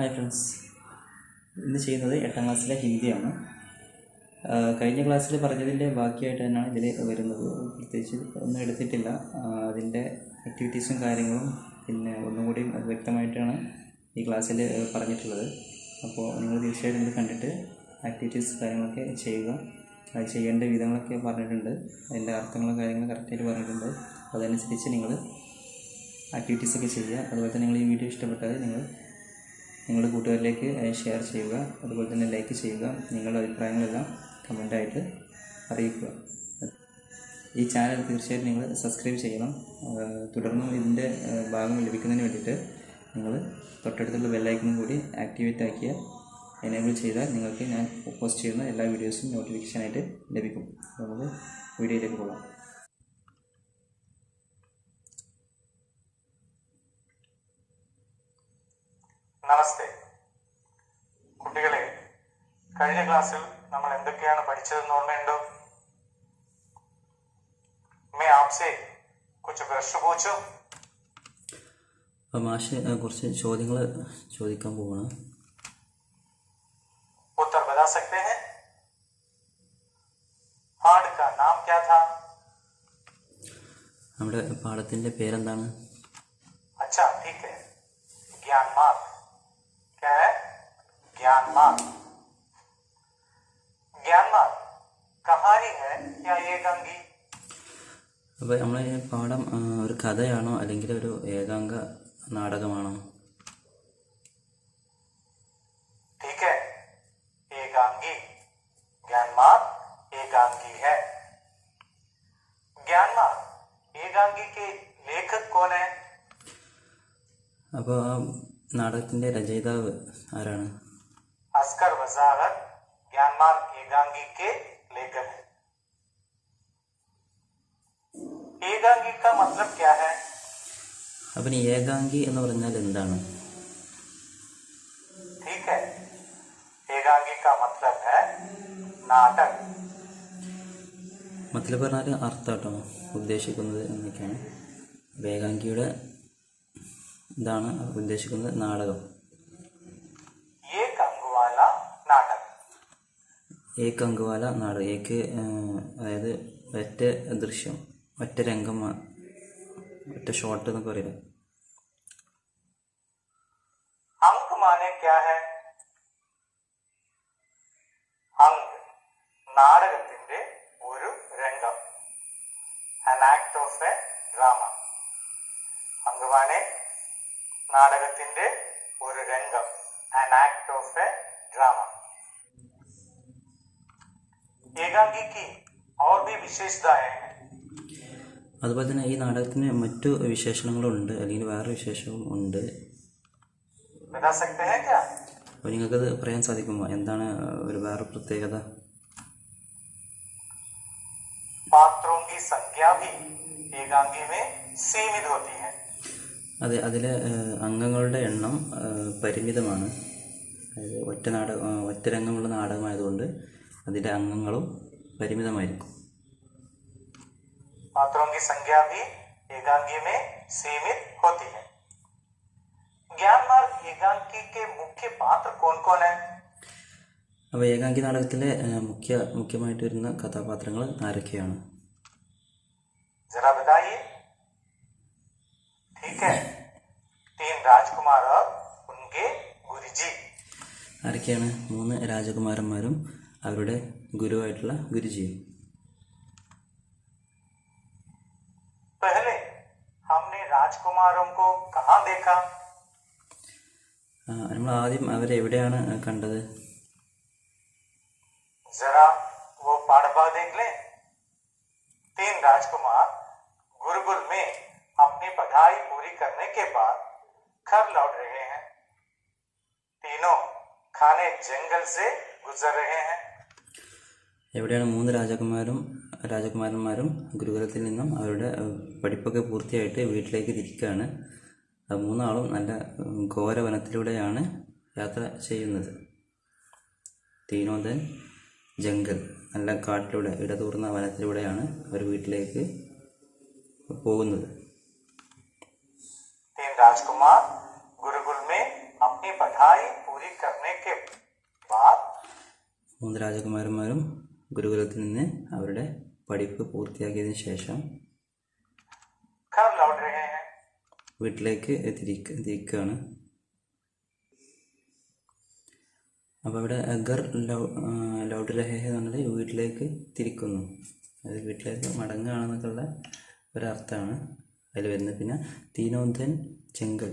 Hi friends, ഇന്ന് ചെയ്യുന്നത് 8ാം ക്ലാസ്സിലെ ഹിന്ദിയാണ്. കഴിഞ്ഞ ക്ലാസ്സിൽ പറഞ്ഞതിൻ്റെ ബാക്കിയായിട്ട് തന്നെയാണ് ഇതിൽ വരുന്നത്. പ്രത്യേകിച്ച് ഒന്നും എടുത്തിട്ടില്ല. അതിൻ്റെ ആക്ടിവിറ്റീസും കാര്യങ്ങളും പിന്നെ ഒന്നും കൂടി വ്യക്തമായിട്ടാണ് ഈ ക്ലാസ്സിൽ പറഞ്ഞിട്ടുള്ളത്. അപ്പോൾ നിങ്ങൾ തീർച്ചയായിട്ടും ഇത് കണ്ടിട്ട് ആക്ടിവിറ്റീസ് കാര്യങ്ങളൊക്കെ ചെയ്യുക. അത് ചെയ്യേണ്ട വിധങ്ങളൊക്കെ പറഞ്ഞിട്ടുണ്ട്, അതിൻ്റെ അർത്ഥങ്ങളും കാര്യങ്ങളും കറക്റ്റായിട്ട് പറഞ്ഞിട്ടുണ്ട്. അതനുസരിച്ച് നിങ്ങൾ ആക്ടിവിറ്റീസൊക്കെ ചെയ്യുക. അതുപോലെ തന്നെ നിങ്ങൾ ഈ വീഡിയോ ഇഷ്ടപ്പെട്ടാൽ നിങ്ങളുടെ കൂട്ടുകാരിലേക്ക് ഷെയർ ചെയ്യുക. അതുപോലെ തന്നെ ലൈക്ക് ചെയ്യുക. നിങ്ങളുടെ അഭിപ്രായങ്ങളെല്ലാം കമൻ്റായിട്ട് അറിയിക്കുക. ഈ ചാനൽ തീർച്ചയായിട്ടും നിങ്ങൾ സബ്സ്ക്രൈബ് ചെയ്യണം. തുടർന്നും ഇതിൻ്റെ ഭാഗം ലഭിക്കുന്നതിന് വേണ്ടിയിട്ട് നിങ്ങൾ തൊട്ടടുത്തുള്ള ബെല്ലൈക്കനും കൂടി ആക്ടിവേറ്റ് ആക്കിയാൽ എനേബിൾ ചെയ്താൽ നിങ്ങൾക്ക് ഞാൻ പോസ്റ്റ് ചെയ്യുന്ന എല്ലാ വീഡിയോസും നോട്ടിഫിക്കേഷനായിട്ട് ലഭിക്കും. നമുക്ക് വീഡിയോയിലേക്ക് പോകാം. നമസ്തേ കുട്ടികളെ, കഴിഞ്ഞ ക്ലാസ്സിൽ നമ്മൾ എന്തൊക്കെയാണ് പഠിച്ചതെന്ന് ഓർമ്മയുണ്ടോ? मैं आपसे कुछ प्रश्न पूछूं? അപ്പോൾ മാഷ് കുറച്ച് ചോദ്യങ്ങൾ ചോദിക്കാൻ പോവാണ്. उत्तर बता सकते हैं? पाठ का नाम क्या था? നമ്മുടെ പാഠത്തിൻ്റെ പേരെന്താണ്? अच्छा, ठीक है, ज्ञान मार्ग. क्या है? ज्ञान मार्ग. ज्ञान मार्ग कहानी है या एकांगी? അപ്പോൾ നമ്മൾ പാഠം ഒരു കഥയാണോ അല്ലെങ്കിൽ ഒരു ഏകാംഗ നാടകമാണോ? ठीक है, एकांगी. ज्ञान मार्ग एकांगी है. ज्ञान मार्ग एकांगी के लेखक कौन है? അപ്പോൾ ആ നാടകത്തിൻ്റെ രചയിതാവ് ആരാണ്? अस्कर वजाहत ज्ञान मार्ग एकांगी के लेखक है. एकांगी का मतलब क्या है? അപ്പം ഈ ഏകാംഗി എന്ന് പറഞ്ഞാൽ എന്താണ്? ठीक है, एकांगी का मतलब है नाटक. മത്തലബ് പറഞ്ഞാൽ അർത്ഥം കേട്ടോ, ഉദ്ദേശിക്കുന്നത് എന്നൊക്കെയാണ്. ഏകാംഗിയുടെ ഇതാണ് ഉദ്ദേശിക്കുന്നത് നാടകം. एक अंग वाला नाटक. ഏക് അംഗവാല നാടകം. ഏക്ക് അതായത് ഒറ്റ ദൃശ്യം, ഒറ്റ രംഗം, ഒറ്റ ഷോട്ട് എന്നൊക്കെ പറയില്ല. अंग माने क्या है? अंग നാടകത്തിന്റെ ഒരു രംഗം. an act of a drama. अंग माने നാടകത്തിന്റെ ഒരു രംഗം. an act of a drama. एकांगी की और भी विशेषताएं हैं. അതുപോലെ തന്നെ ഈ നാടകത്തിന് മറ്റു വിശേഷണങ്ങളുണ്ട്, അല്ലെങ്കിൽ വേറെ വിശേഷവും ഉണ്ട്. बता सकते हैं क्या? അപ്പോൾ നിങ്ങൾക്കത് പറയാൻ സാധിക്കുമോ? എന്താണ് ഒരു വേറെ പ്രത്യേകത? पात्रों की संख्या भी एकांगी में सीमित होती है. അതെ, അതിലെ അംഗങ്ങളുടെ എണ്ണം പരിമിതമാണ്. അതായത് ഒറ്റ രംഗമുള്ള നാടകമായതുകൊണ്ട് അതിൻ്റെ അംഗങ്ങളും പരിമിതമായിരിക്കും. पात्रों की संख्या भी एकांगी में सीमित होती है. ज्ञान मार्ग एकांगी के मुख्य पात्र कौन कौन है? അപ്പോൾ ഏകാംഗി നാടകത്തിലെ മുഖ്യമായിട്ട് വരുന്ന കഥാപാത്രങ്ങൾ ആരൊക്കെയാണ്? जरा बताइए. ठीक है, 3 राजकुमार और उनके गुरुजी. ആരൊക്കെയാണ്? 3 രാജകുമാരന്മാരും അവരുടെ ഗുരുവായിട്ടുള്ള ഗുരുജിയും. पहले हमने राजकुमारों को कहाँ देखा? നമ്മൾ ആദ്യം അവരെ എവിടെയാണ് കണ്ടത്? जरा वो पाठभाग देख लें. 3 राजकुमार गुरुकुल में अपनी पढ़ाई पूरी करने के बाद घर लौट रहे हैं. तीनों खाने जंगल से गुजर रहे हैं. എവിടെയാണ് 3 രാജകുമാരന്മാരും ഗുരുകുലത്തിൽ നിന്നും അവരുടെ പഠിപ്പൊക്കെ പൂർത്തിയായിട്ട് വീട്ടിലേക്ക് തിരിക്കുകയാണ്. 3 ആളും നല്ല ഘോരവനത്തിലൂടെയാണ് യാത്ര ചെയ്യുന്നത്. തീനോദൻ ജംഗൽ, നല്ല കാട്ടിലൂടെ, ഇടതൂർന്ന വനത്തിലൂടെയാണ് അവർ വീട്ടിലേക്ക് പോകുന്നത്. 3 राजकुमार गुरुकुल में अपनी अपनी पढ़ाई पूरी करने के बाद മൂന്ന് രാജകുമാരന്മാരും ഗുരുകുലത്തിൽ നിന്ന് അവരുടെ പഠിപ്പ് പൂർത്തിയാക്കിയതിനു ശേഷം घर लौट रहे हैं। വീട്ടിലേക്ക് തിരിക്കുകയാണ്. അപ്പോൾ ഇവിടെ ഗർ ലൗട്ട് രഹേ എന്ന് പറഞ്ഞാൽ വീട്ടിലേക്ക് തിരിക്കുന്നു, അതായത് വീട്ടിലേക്ക് മടങ്ങുകയാണെന്നൊക്കെയുള്ള ഒരർത്ഥമാണ് അതിൽ വരുന്നത്. പിന്നെ തീനോ ധൻ ജംഗൽ,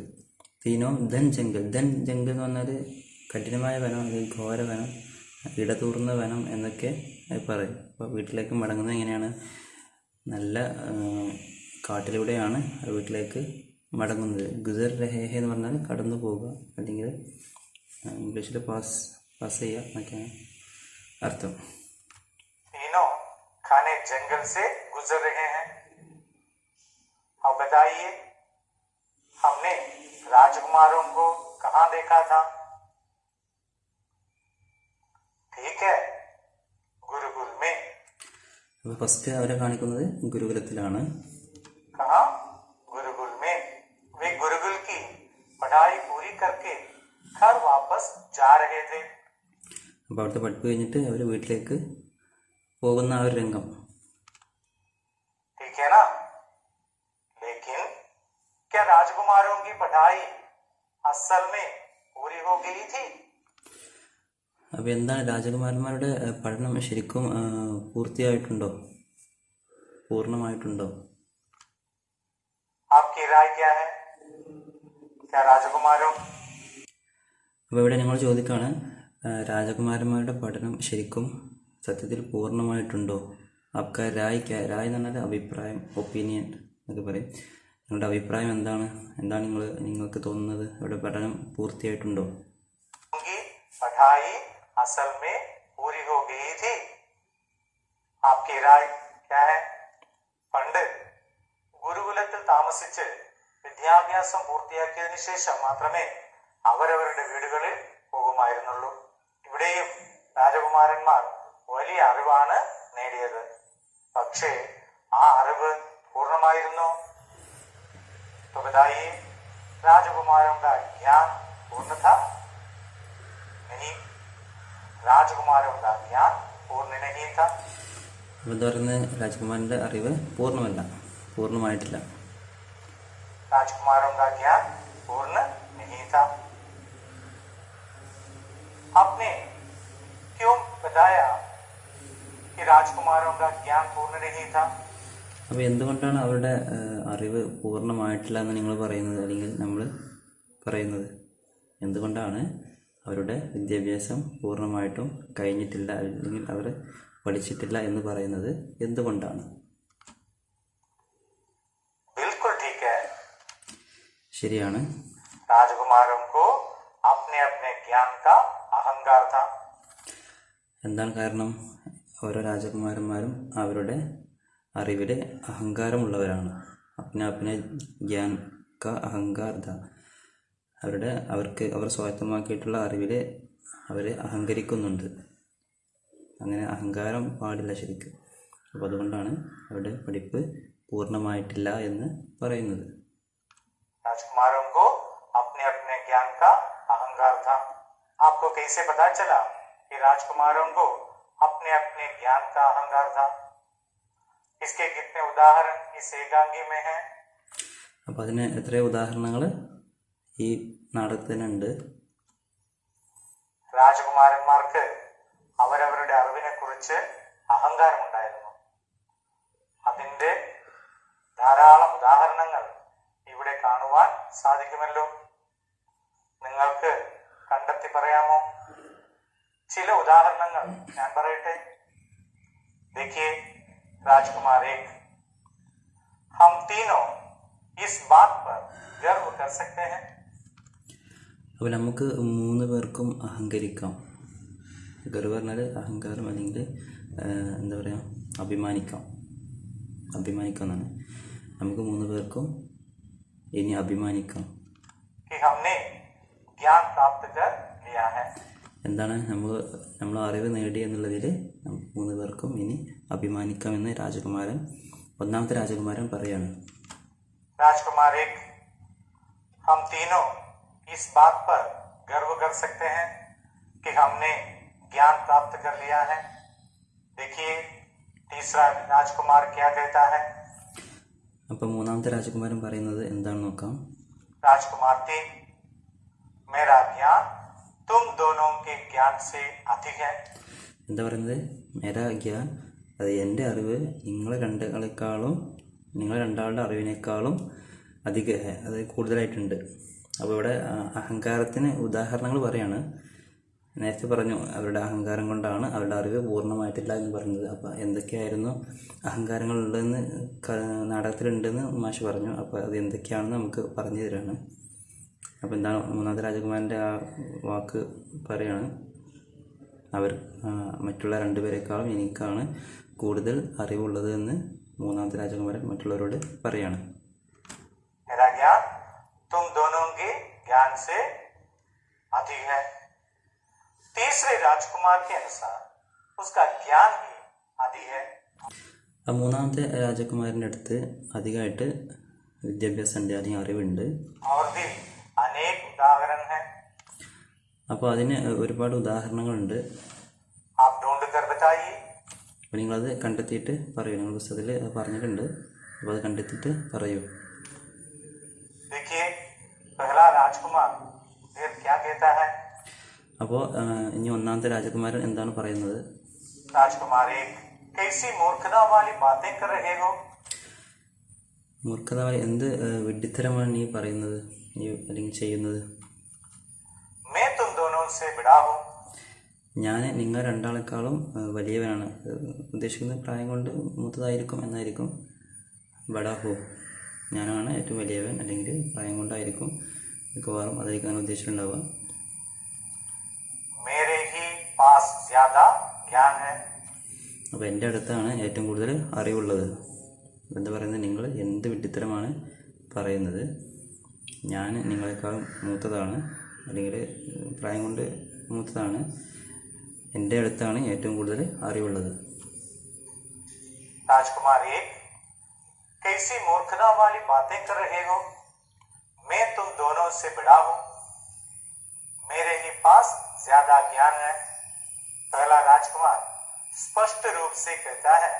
തീനോ ധൻ ജംഗൽ, ധൻ ജംഗൽ എന്ന് പറഞ്ഞാൽ കഠിനമായ വനം അല്ലെങ്കിൽ ഘോര വനം, ഇടതൂർന്ന വനം എന്നൊക്കെ പറയും. അപ്പോൾ വീട്ടിലേക്ക് മടങ്ങുന്നത് എങ്ങനെയാണ്? നല്ല കാട്ടിലൂടെയാണ് വീട്ടിലേക്ക് മടങ്ങുന്നത്. ഗുസർ രഹേ എന്ന് പറഞ്ഞാൽ കടന്നു പോവുക, അല്ലെങ്കിൽ ഇംഗ്ലീഷിൽ പാസ് ചെയ്യുക എന്നൊക്കെയാണ് അർത്ഥം. तीनों घने जंगल से गुजर रहे हैं। अब बताइए, हमने राजकुमारों को कहाँ देखा था? ठीक है, गुरुकुल में। അപ്പോൾ ഫസ്റ്റ് അവരെ കാണിക്കുന്നത് ഗുരുകുലത്തിലാണ്. कहाँ? गुरुकुल में। वे गुरुकुल की पढ़ाई पूरी करके घर वापस जा रहे थे। അപ്പോൾ അവിടുത്തെ പഠിപ്പ് കഴിഞ്ഞിട്ട് അവർ വീട്ടിലേക്ക് പോകുന്ന ആ ഒരു രംഗം. ठीक है ना? लेकिन क्या राजकुमारों की पढ़ाई असल में पूरी हो गई थी? അപ്പോൾ എന്താണ്, രാജകുമാരന്മാരുടെ പഠനം ശരിക്കും പൂർത്തിയായിട്ടുണ്ടോ, പൂർണ്ണമായിട്ടുണ്ടോ? आपकी राय क्या है? क्या राजकुमारों അപ്പോൾ ഇവിടെ ഞങ്ങൾ ചോദിക്കുകയാണ്, രാജകുമാരന്മാരുടെ പഠനം ശരിക്കും സത്യത്തിൽ പൂർണ്ണമായിട്ടുണ്ടോ? ആപ്കാ രായ് രായ് എന്ന് പറഞ്ഞാൽ അഭിപ്രായം, ഒപ്പീനിയൻ എന്നൊക്കെ പറയും. നിങ്ങളുടെ അഭിപ്രായം എന്താണ്? നിങ്ങൾക്ക് തോന്നുന്നത് ഇവിടെ പഠനം പൂർത്തിയായിട്ടുണ്ടോ? की पढ़ाई असल में पूरी हो गई थी। आपकी राय क्या है? പണ്ട് ഗുരുകുലത്തിൽ താമസിച്ച് വിദ്യാഭ്യാസം പൂർത്തിയാക്കിയതിനു ശേഷം മാത്രമേ അവരവരുടെ വീടുകളിൽ പോകുമായിരുന്നുള്ളൂ. ഇവിടെയും രാജകുമാരന്മാർ വലിയ അറിവാണ് നേടിയത്. പക്ഷേ ആ അറിവ് പൂർണ്ണമായിരുന്നോ? तो बताइए, राजकुमारों का ज्ञान पूर्ण था? नहीं, राजकुमारों का ज्ञान पूर्ण नहीं था। എന്താ പറയുന്നത്? രാജകുമാരൻ്റെ അറിവ് പൂർണ്ണമായിട്ടില്ല. राजकुमारों का ज्ञान पूर्ण नहीं था। आपने क्यों बताया कि राजकुमारों का ज्ञान पूर्ण नहीं था? അപ്പോൾ എന്തുകൊണ്ടാണ് അവരുടെ അറിവ് പൂർണ്ണമായിട്ടില്ല എന്ന് നിങ്ങൾ പറയുന്നത്, അല്ലെങ്കിൽ നമ്മൾ പറയുന്നത്? എന്തുകൊണ്ടാണ് അവരുടെ വിദ്യാഭ്യാസം പൂർണ്ണമായിട്ടും കഴിഞ്ഞിട്ടില്ല, അല്ലെങ്കിൽ അവർ പഠിച്ചിട്ടില്ല എന്ന് പറയുന്നത് എന്തുകൊണ്ടാണ്? बिल्कुल ठीक है। ശരിയാണ്. राजकुमारों को अपने अपने ज्ञान का अहंकार था। എന്താണ് കാരണം? ഓരോ രാജകുമാരന്മാരും അവരുടെ അറിവിൽ അഹങ്കാരമുള്ളവരാണ്. അപ്നെ ജ്ഞാൻ ക അഹങ്കാർ ഥ. അവർ സ്വായത്തമാക്കിയിട്ടുള്ള അറിവിൽ അവർ അഹങ്കരിക്കുന്നുണ്ട്. അങ്ങനെ അഹങ്കാരം പാടില്ല ശരിക്കും. അപ്പോൾ അതുകൊണ്ടാണ് അവരുടെ പഠിപ്പ് പൂർണ്ണമായിട്ടില്ല എന്ന് പറയുന്നത്. राजकुमारों को अपने अपने ज्ञान का अहंकार था। आपको कैसे पता चला कि राजकुमारों को अपने अपने ज्ञान का अहंकार था? इसके कितने उदाहरण इस एकांगी में हैं? അപ്പോൾ അതിന് എത്രയോ ഉദാഹരണങ്ങൾ ഈ നാടകത്തിനുണ്ട്. രാജകുമാരന്മാർക്ക് അവരവരുടെ അറിവിനെ കുറിച്ച് അഹങ്കാരമുണ്ടായിരുന്നു. അതിന്റെ ധാരാളം ഉദാഹരണങ്ങൾ ഇവിടെ കാണുവാൻ സാധിക്കുമല്ലോ. നിങ്ങൾക്ക് കണ്ടെത്തി പറയാമോ? ചില ഉദാഹരണങ്ങൾ ഞാൻ പറയട്ടെ. देखिए, राजकुमार एक, हम तीनों इस बात पर गर्व कर सकते हैं। അപ്പോൾ നമുക്ക് 3 പേർക്കും അഹങ്കരിക്കാം. ഗർവ് പറഞ്ഞാൽ അഹങ്കാരം, അല്ലെങ്കിൽ എന്താ പറയുക, അഭിമാനിക്കാം എന്നാണ്. നമുക്ക് 3 പേർക്കും ഇനി അഭിമാനിക്കാം. कि हमने ज्ञान प्राप्त कर लिया है। എന്താണ് നമ്മൾ അറിവ് നേടി എന്നുള്ളതിൽ 3 പേർക്കും ഇനി അഭിമാനിക്കാമെന്ന് ഒന്നാമത്തെ രാജകുമാരൻ പറയാണ്. राजकुमार एक, हम तीनों इस बात पर गर्व कर सकते हैं कि हमने ज्ञान प्राप्त कर लिया है। देखिए तीसरा राजकुमार क्या कहता है। അപ്പോൾ മൂന്നാമത്തെ രാജകുമാരൻ പറയുന്നത് എന്താണെന്ന് നോക്കാം. राजकुमार 3, मेरा ज्ञान तुम दोनों के ज्ञान से अधिक है. എന്താ പറയുന്നത്? മേരാ ഗ്യാൻ, അത് എൻ്റെ അറിവ് നിങ്ങൾ രണ്ടാളുടെ അറിവിനേക്കാളും അധിക, അത് കൂടുതലായിട്ടുണ്ട്. അപ്പോൾ ഇവിടെ അഹങ്കാരത്തിന് ഉദാഹരണങ്ങൾ പറയാണ്. നേരത്തെ പറഞ്ഞു അവരുടെ അഹങ്കാരം കൊണ്ടാണ് അവരുടെ അറിവ് പൂർണ്ണമായിട്ടില്ല എന്ന് പറയുന്നത്. അപ്പോൾ എന്തൊക്കെയായിരുന്നു അഹങ്കാരങ്ങളുള്ളതെന്ന് നാടകത്തിലുണ്ടെന്ന് മാഷ് പറഞ്ഞു. അപ്പോൾ അത് എന്തൊക്കെയാണെന്ന് നമുക്ക് പറഞ്ഞു തരാണ്. അപ്പോൾ എന്താണ് മൂന്നാമത്തെ രാജകുമാരൻ്റെ ആ വാക്ക് പറയാണ്, അവർ മറ്റുള്ള രണ്ടുപേരെക്കാളും എനിക്കാണ് കൂടുതൽ അറിവുള്ളത് എന്ന് മൂന്നാമത്തെ രാജകുമാരൻ മറ്റുള്ളവരോട് പറയാണ്. मेरा ज्ञान तुम दोनों के ज्ञान से अधिक है. तीसरे राजकुमार के अनुसार उसका ज्ञान ही अधिक है. മൂന്നാമത്തെ രാജകുമാരൻ്റെ അടുത്ത് അധികമായിട്ട് വിദ്യാഭ്യാസമുണ്ട്, അല്ലെങ്കിൽ അറിവുണ്ട്. और भी अनेक उदाहरण हैं. അപ്പോൾ അതിന് ഒരുപാട് ഉദാഹരണങ്ങളുണ്ട്. आप ढूंढ कर बताइए. അപ്പോൾ നിങ്ങളത് കണ്ടെത്തിയിട്ട് പറയൂ. നിങ്ങൾ പുസ്തകത്തിൽ പറഞ്ഞിട്ടുണ്ട്, അപ്പോൾ അത് കണ്ടെത്തിയിട്ട് പറയൂ. देखिए पहला राजकुमार फिर क्या कहता है. അപ്പോൾ ഇനി ഒന്നാമത്തെ രാജകുമാരൻ എന്താണ് പറയുന്നത്? राजकुमार 1, कैसी मूर्खता वाली बातें कर रहे हो. മൂർഖത, എന്ത് വിഡ്ഢിത്തരമാണ് നീ പറയുന്നത്, നീ അല്ലെങ്കിൽ ചെയ്യുന്നത്? मैं तुम दोनों से बड़ा हूँ. ഞാൻ നിങ്ങൾ രണ്ടാളെക്കാളും വലിയവനാണ്. ഉദ്ദേശിക്കുന്നത് പ്രായം കൊണ്ട് മൂത്തതായിരിക്കും എന്നായിരിക്കും. ബഡാഹു, ഞാനാണ് ഏറ്റവും വലിയവൻ, അല്ലെങ്കിൽ പ്രായം കൊണ്ടായിരിക്കും മിക്കവാറും അതായിരിക്കും അങ്ങനെ ഉദ്ദേശിച്ചിട്ടുണ്ടാവുക. मेरे ही पास ज्यादा ज्ञान है. അപ്പോൾ എൻ്റെ അടുത്താണ് ഏറ്റവും കൂടുതൽ അറിവുള്ളത്. എന്താ പറയുന്നത്? നിങ്ങൾ എന്ത് വിഡ്ഢിത്തരമാണ് പറയുന്നത്? ഞാൻ നിങ്ങളെക്കാളും മൂത്തതാണ്, അല്ലെങ്കിൽ പ്രായം കൊണ്ട് മൂത്തതാണ്. എൻ്റെ അടുത്താണ് ഏറ്റവും കൂടുതൽ അറിവുള്ളത്. राजकुमार 1, कैसी मूर्खता वाली बातें कर रहे हो. मैं तुम दोनों से बड़ा हूँ. मेरे ही पास ज्यादा ज्ञान है. पहला राजकुमार स्पष्ट रूप से कहता है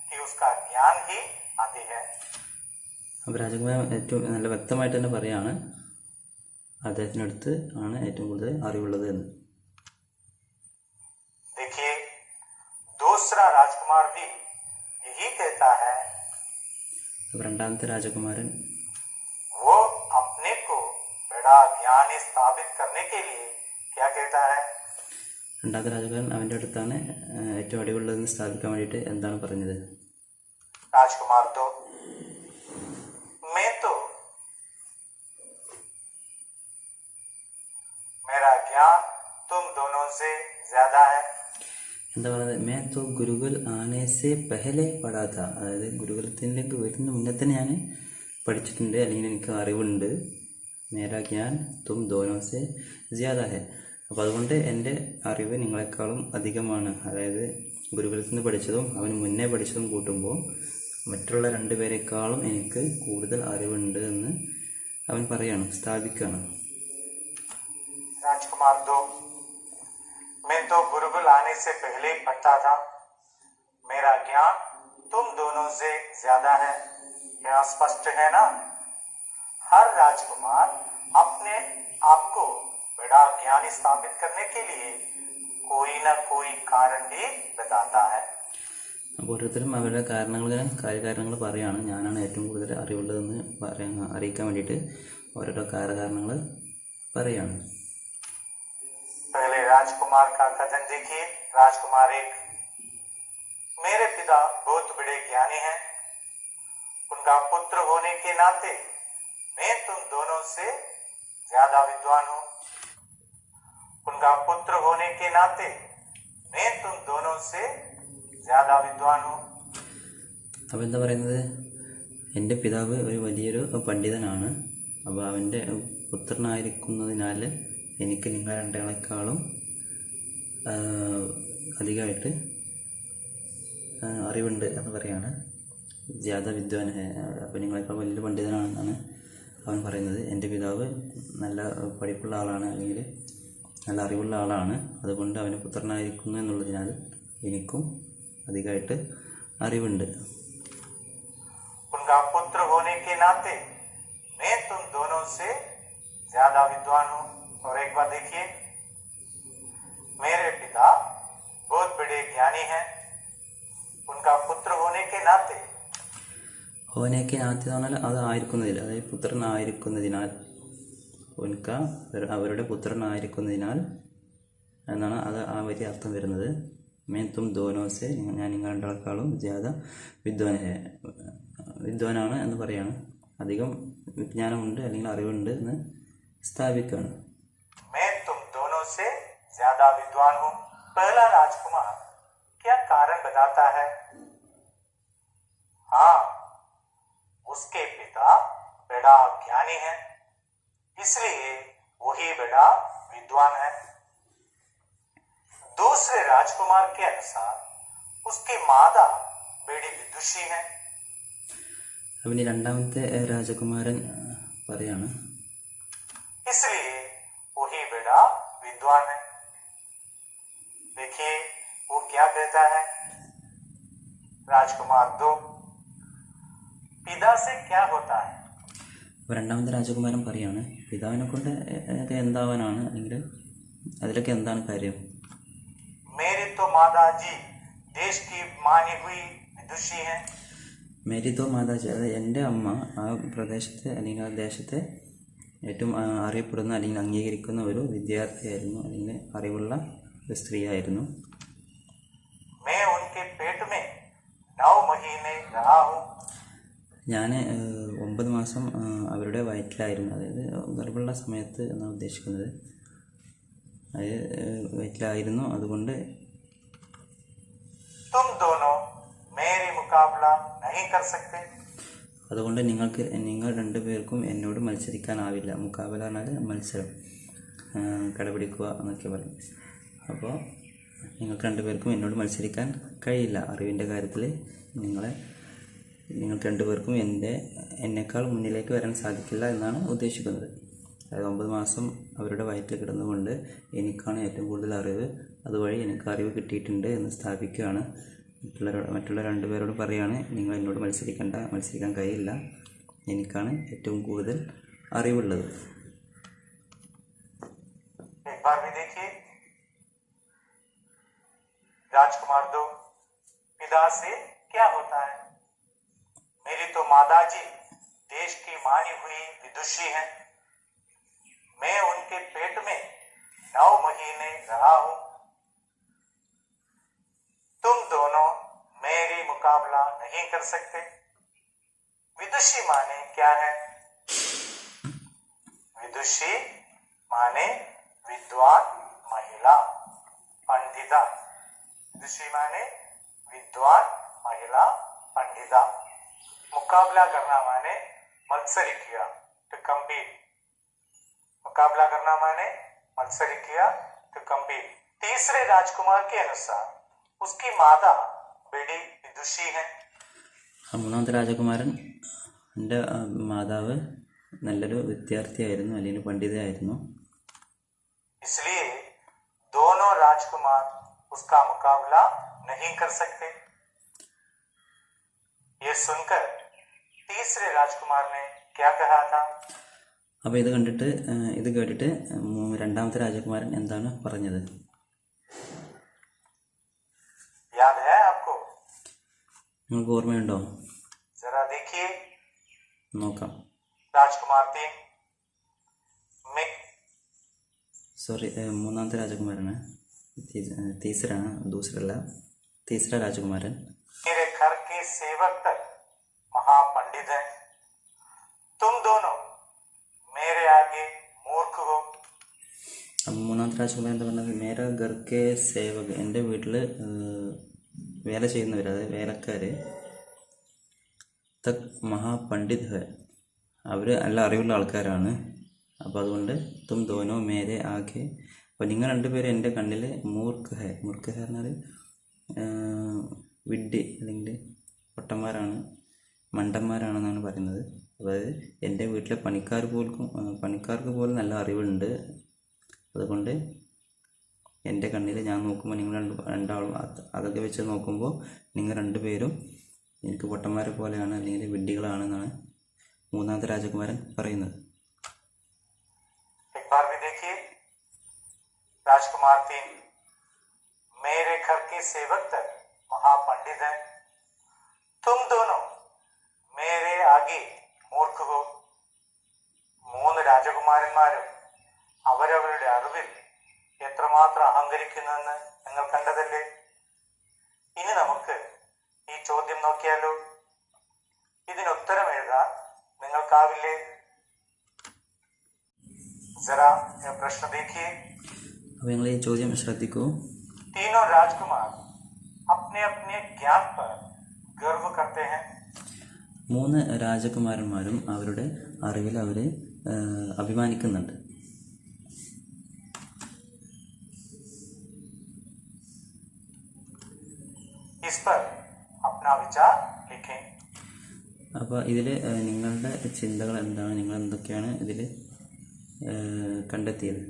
कि उसका ज्ञान ही अधिक है. അപ്പോൾ രാജകുമാരൻ ഏറ്റവും നല്ല വ്യക്തമായിട്ട് തന്നെ പറയാണ്, അദ്ദേഹത്തിനടുത്ത് ആണ് ഏറ്റവും കൂടുതൽ അറിവുള്ളത് എന്ന്. देखिए दूसरा राजकुमार भी यही कहता है. അപ്പോൾ രണ്ടാമത്തെ രാജകുമാരൻ वो अपने को बड़ा ज्ञानी स्थापित करने के लिए क्या कहता है. രണ്ടാമത്തെ രാജകുമാരൻ അവൻ്റെ അടുത്താണ് ഏറ്റവും അറിവുള്ളതെന്ന് സ്ഥാപിക്കാൻ വേണ്ടിയിട്ട് എന്താണ് പറഞ്ഞത്? राजकुमार 2, मैं तो मेरा ज्ञान तुम दोनों से ज्यादा है. എന്താ പറയുന്നത്? മേ തോ ഗുരുകുൽ ആനേസെ പെഹലെ പഠാത്ത, അതായത് ഗുരുകുലത്തിലേക്ക് വരുന്ന മുന്നേ തന്നെ ഞാൻ പഠിച്ചിട്ടുണ്ട്, അല്ലെങ്കിൽ എനിക്ക് അറിവുണ്ട്. മേരാ ജ്ഞാൻ തും ദോനോസെ ജ്യാദ ഹെ. അപ്പോൾ അതുകൊണ്ട് എൻ്റെ അറിവ് നിങ്ങളെക്കാളും അധികമാണ്. അതായത് ഗുരുകുലത്തിൽ നിന്ന് പഠിച്ചതും അവന് മുന്നേ പഠിച്ചതും കൂട്ടുമ്പോൾ മറ്റുള്ള രണ്ടുപേരെക്കാളും എനിക്ക് കൂടുതൽ അറിവുണ്ട് എന്ന് അവൻ പറയാണ്, സ്ഥാപിക്കുകയാണ്. राजकुमार 2, मैं तो गुरुकुल आने से पहले पढ़ता था. मेरा ज्ञान तुम दोनों से ज्यादा है. यह स्पष्ट है ना. हर राजकुमार अपने आप को बड़ा ज्ञानी स्थापित करने के लिए कोई न कोई कारण भी बताता है. അപ്പോൾ ഓരോരുത്തരും അവരുടെ കാര്യകാരണങ്ങൾ പറയുകയാണ്. ഞാനാണ് ഏറ്റവും കൂടുതൽ അറിവുള്ളതെന്ന് അറിയിക്കാൻ വേണ്ടിയിട്ട് ഓരോരോ കാര്യകാരണങ്ങൾ പറയുകയാണ്. पहले राजकुमार का कथन देखिए. राजकुमार 1, मेरे पिता बहुत बड़े ज्ञानी हैं. उनका पुत्र होने के नाते मैं तुम दोनों से ज्यादा विद्वान हूँ. उनका पुत्र होने के नाते मैं तुम दोनों से ज्यादा विद्वान हूँ. അപ്പോൾ എന്താ പറയുന്നത്? എൻ്റെ പിതാവ് ഒരു വലിയൊരു പണ്ഡിതനാണ്. അപ്പോൾ അവൻ്റെ പുത്രനായിരിക്കുന്നതിനാൽ എനിക്ക് നിങ്ങൾ രണ്ടാളെക്കാളും അധികമായിട്ട് അറിവുണ്ട് എന്ന് പറയാണ്. ജ്യാദ വിദ്വാൻ ഹെ. അപ്പോൾ നിങ്ങളെക്കാൾ വലിയ പണ്ഡിതനാണെന്നാണ് അവൻ പറയുന്നത്. എൻ്റെ പിതാവ് നല്ല പഠിപ്പുള്ള ആളാണ്, അല്ലെങ്കിൽ നല്ല അറിവുള്ള ആളാണ്. അതുകൊണ്ട് അവന് പുത്രനായിരിക്കുന്നു എന്നുള്ളതിനാൽ എനിക്കും അധികമായിട്ട് അറിവുണ്ട്. उनका पुत्र होने के नाते मैं तुम दोनों से ज्यादा विद्वान हूं. और एक बात देखिए, मेरे पिता बहुत बड़े ज्ञानी हैं. उनका पुत्र होने के नाते ഹോനയ്ക്ക് നാത്തി എന്ന് പറഞ്ഞാൽ അത് ആയിരിക്കുന്നതിൽ, അതായത് പുത്രനായിരിക്കുന്നതിനാൽ, ഉൻക അവരുടെ പുത്രനായിരിക്കുന്നതിനാൽ എന്നാണ് അത് ആ വലിയ അർത്ഥം വരുന്നത്. മേ തും ദോനോസെ ഞാൻ നിങ്ങൾ രണ്ടാൾക്കാളും ജ്യാദ വിദ്വാനാണ് എന്ന് പറയാണ്. അധികം വിജ്ഞാനമുണ്ട് അല്ലെങ്കിൽ അറിവുണ്ട് എന്ന് സ്ഥാപിക്കുകയാണ്. मैं तुम दोनों से ज्यादा विद्वान हूं. पहला राजकुमार क्या कारण बताता है? हाँ, उसके पिता बड़ा ज्ञानी है, इसलिए वही बड़ा विद्वान है. दूसरे राजकुमार के अनुसार उसकी माता बड़ी विदुषी है. അവന് രണ്ടാമത്തെ രാജകുമാരൻ പറയാണ്, इसलिए वही बड़ा विद्वान है. देखिए वो क्या कहता है. राजकुमार 2, पिता से क्या होता है? അപ്പോൾ രണ്ടാമത്തെ രാജകുമാരൻ പറയാണ്, പിതാവിനെ കൊണ്ട് ഒക്കെ എന്താവാനാണ്, അല്ലെങ്കിൽ അതിലൊക്കെ എന്താണ് കാര്യം? मेरी तो माताजी देश की मानी हुई विदुषी है. മേരിതോ മാതാജി, അതായത് എൻ്റെ അമ്മ ആ പ്രദേശത്തെ അല്ലെങ്കിൽ ആ ദേശത്തെ ഏറ്റവും അറിയപ്പെടുന്ന അല്ലെങ്കിൽ അംഗീകരിക്കുന്ന ഒരു വിദ്യാർത്ഥിയായിരുന്നു, അല്ലെങ്കിൽ അറിവുള്ള ഒരു സ്ത്രീയായിരുന്നു. मैं उनके पेट में 9 महीने रहा हूँ. ഞാൻ 9 മാസം അവരുടെ വയറ്റിലായിരുന്നു, അതായത് ഗർഭമുള്ള സമയത്ത് എന്നാണ് ഉദ്ദേശിക്കുന്നത്. അതായത് വയറ്റിലായിരുന്നു. അതുകൊണ്ട് तुम दोनों मेरी मुकाबला नहीं कर सकते. അതുകൊണ്ട് നിങ്ങൾ രണ്ടുപേർക്കും എന്നോട് മത്സരിക്കാനാവില്ല. മുക്കാബല എന്നാൽ മത്സരം, കടപിടിക്കുക എന്നൊക്കെ പറയും. അപ്പോൾ നിങ്ങൾക്ക് രണ്ടുപേർക്കും എന്നോട് മത്സരിക്കാൻ കഴിയില്ല. അറിവിൻ്റെ കാര്യത്തിൽ നിങ്ങൾക്ക് രണ്ടുപേർക്കും എന്നേക്കാൾ മുന്നിലേക്ക് വരാൻ സാധിക്കില്ല എന്നാണ് ഉദ്ദേശിക്കുന്നത്. അതായത് 9 മാസം അവരുടെ വയറ്റിൽ കിടന്നുകൊണ്ട് എനിക്കാണ് ഏറ്റവും കൂടുതൽ അറിവ്, അതുവഴി എനിക്ക് അറിവ് കിട്ടിയിട്ടുണ്ട് എന്ന് സ്ഥാപിക്കുകയാണ്. മറ്റുള്ള രണ്ടുപേരോട് പറയുകയാണ്, നിങ്ങൾ എന്നോട് മത്സരിക്കാൻ കഴിയില്ല, എനിക്കാണ് ഏറ്റവും കൂടുതൽ അറിവുള്ളത്. एक बार भी देखिए, राजकुमार 2, पिता से क्या होता है? मेरी तो माताजी देश की मानी हुई विदुषी है. मैं उनके पेट में 9 महीने रहा हूं. तुम दोनों मेरी मुकाबला नहीं कर सकते. विदुषी माने क्या है? विदुषी माने विद्वान महिला, पंडिता. विदुषी माने विद्वान महिला, पंडिता. मुकाबला करना माने मत्सरी किया, टू कम्पीट. मुकाबला करना माने मत्सरी किया, टू कम्पीट. तीसरे राजकुमार के अनुसार उसकी माता बड़ी विदुषी है. മൂന്നാമത്തെ രാജകുമാരൻ, എൻ്റെ മാതാവ് നല്ലൊരു വിദ്യാർത്ഥിയായിരുന്നു, അല്ലെങ്കിൽ പണ്ഡിതയായിരുന്നു. इसलिए दोनों राजकुमार उसका मुकाबला नहीं कर सकते. ये सुनकर तीसरे राजकुमार ने क्या कहा था? അപ്പോൾ ഇത് കേട്ടിട്ട് രണ്ടാമത്തെ രാജകുമാരൻ എന്താണ് പറഞ്ഞത്? याद है आपको? നിങ്ങൾക്ക് ഓർമ്മയുണ്ടോ? जरा देखिए. നോക്കാം. राजकुमार 3, मैं സോറി, മൂന്നാമത്തെ രാജകുമാരന് തീസറാണ്, ദൂസറല്ല, തീസറ രാജകുമാരൻ. मेरे घर के सेवक तक महापंडित है. तुम दोनों मेरे आगे मूर्ख हो. മൂന്നാമത്തെ രാജകുമാരൻ എന്താ പറഞ്ഞത്? മേര ഗർക്കെ സേവക്, എൻ്റെ വീട്ടിൽ വേല ചെയ്യുന്നവർ, അതായത് വേലക്കാർ, തക് മഹാപണ്ഡിത് ഹെ, അവർ നല്ല അറിവുള്ള ആൾക്കാരാണ്. അപ്പോൾ അതുകൊണ്ട് തും ദോനോ മേരെ ആകെ, അപ്പോൾ നിങ്ങൾ രണ്ടുപേരും എൻ്റെ കണ്ണിൽ മൂർക്ക് ഹെ പറഞ്ഞാൽ വിഡ്ഢി അല്ലെങ്കിൽ പൊട്ടന്മാരാണ്, മണ്ടന്മാരാണെന്നാണ് പറയുന്നത്. അതായത് എൻ്റെ വീട്ടിലെ പണിക്കാർക്ക് പോലും നല്ല അറിവുണ്ട്, അതുകൊണ്ട് എൻ്റെ കണ്ണിൽ ഞാൻ നോക്കുമ്പോൾ നിങ്ങൾ രണ്ടാളും അതൊക്കെ വെച്ച് നോക്കുമ്പോൾ നിങ്ങൾ രണ്ടുപേരും എനിക്ക് പൊട്ടന്മാരെ പോലെയാണ് അല്ലെങ്കിൽ വിഡ്ഢികളാണെന്നാണ് മൂന്നാമത്തെ രാജകുമാരൻ പറയുന്നത്. एक बार भी देखिए, राजकुमार 3, मेरे घर के सेवक तक महापंडित हैं, तुम दोनों मेरे आगे मूर्ख हो. 3 രാജകുമാരന്മാരും അവരവരുടെ അറിവിൽ എത്രമാത്രം അഹങ്കരിക്കുന്നെന്ന് നിങ്ങൾ കണ്ടതല്ലേ. ഇനി നമുക്ക് ഈ ചോദ്യം നോക്കിയാലോ. ഇതിനുത്തരം എഴുതാൻ നിങ്ങൾക്കാവില്ലേ? जरा यह प्रश्न देखिए. അപ്പോൾ നിങ്ങൾ ഈ ചോദ്യം ശ്രദ്ധിക്കൂ. तीनों राजकुमार अपने अपने ज्ञान पर गर्व करते हैं. 3 രാജകുമാരന്മാരും അവരുടെ അറിവിൽ അവർ അഭിമാനിക്കുന്നുണ്ട്. इस पर अपना विचार लिखें. അപ്പോൾ ഇതിൽ നിങ്ങളുടെ ചിന്തകൾ എന്താണ്, നിങ്ങൾ എന്തൊക്കെയാണ് ഇതിൽ കണ്ടെത്തിയത്,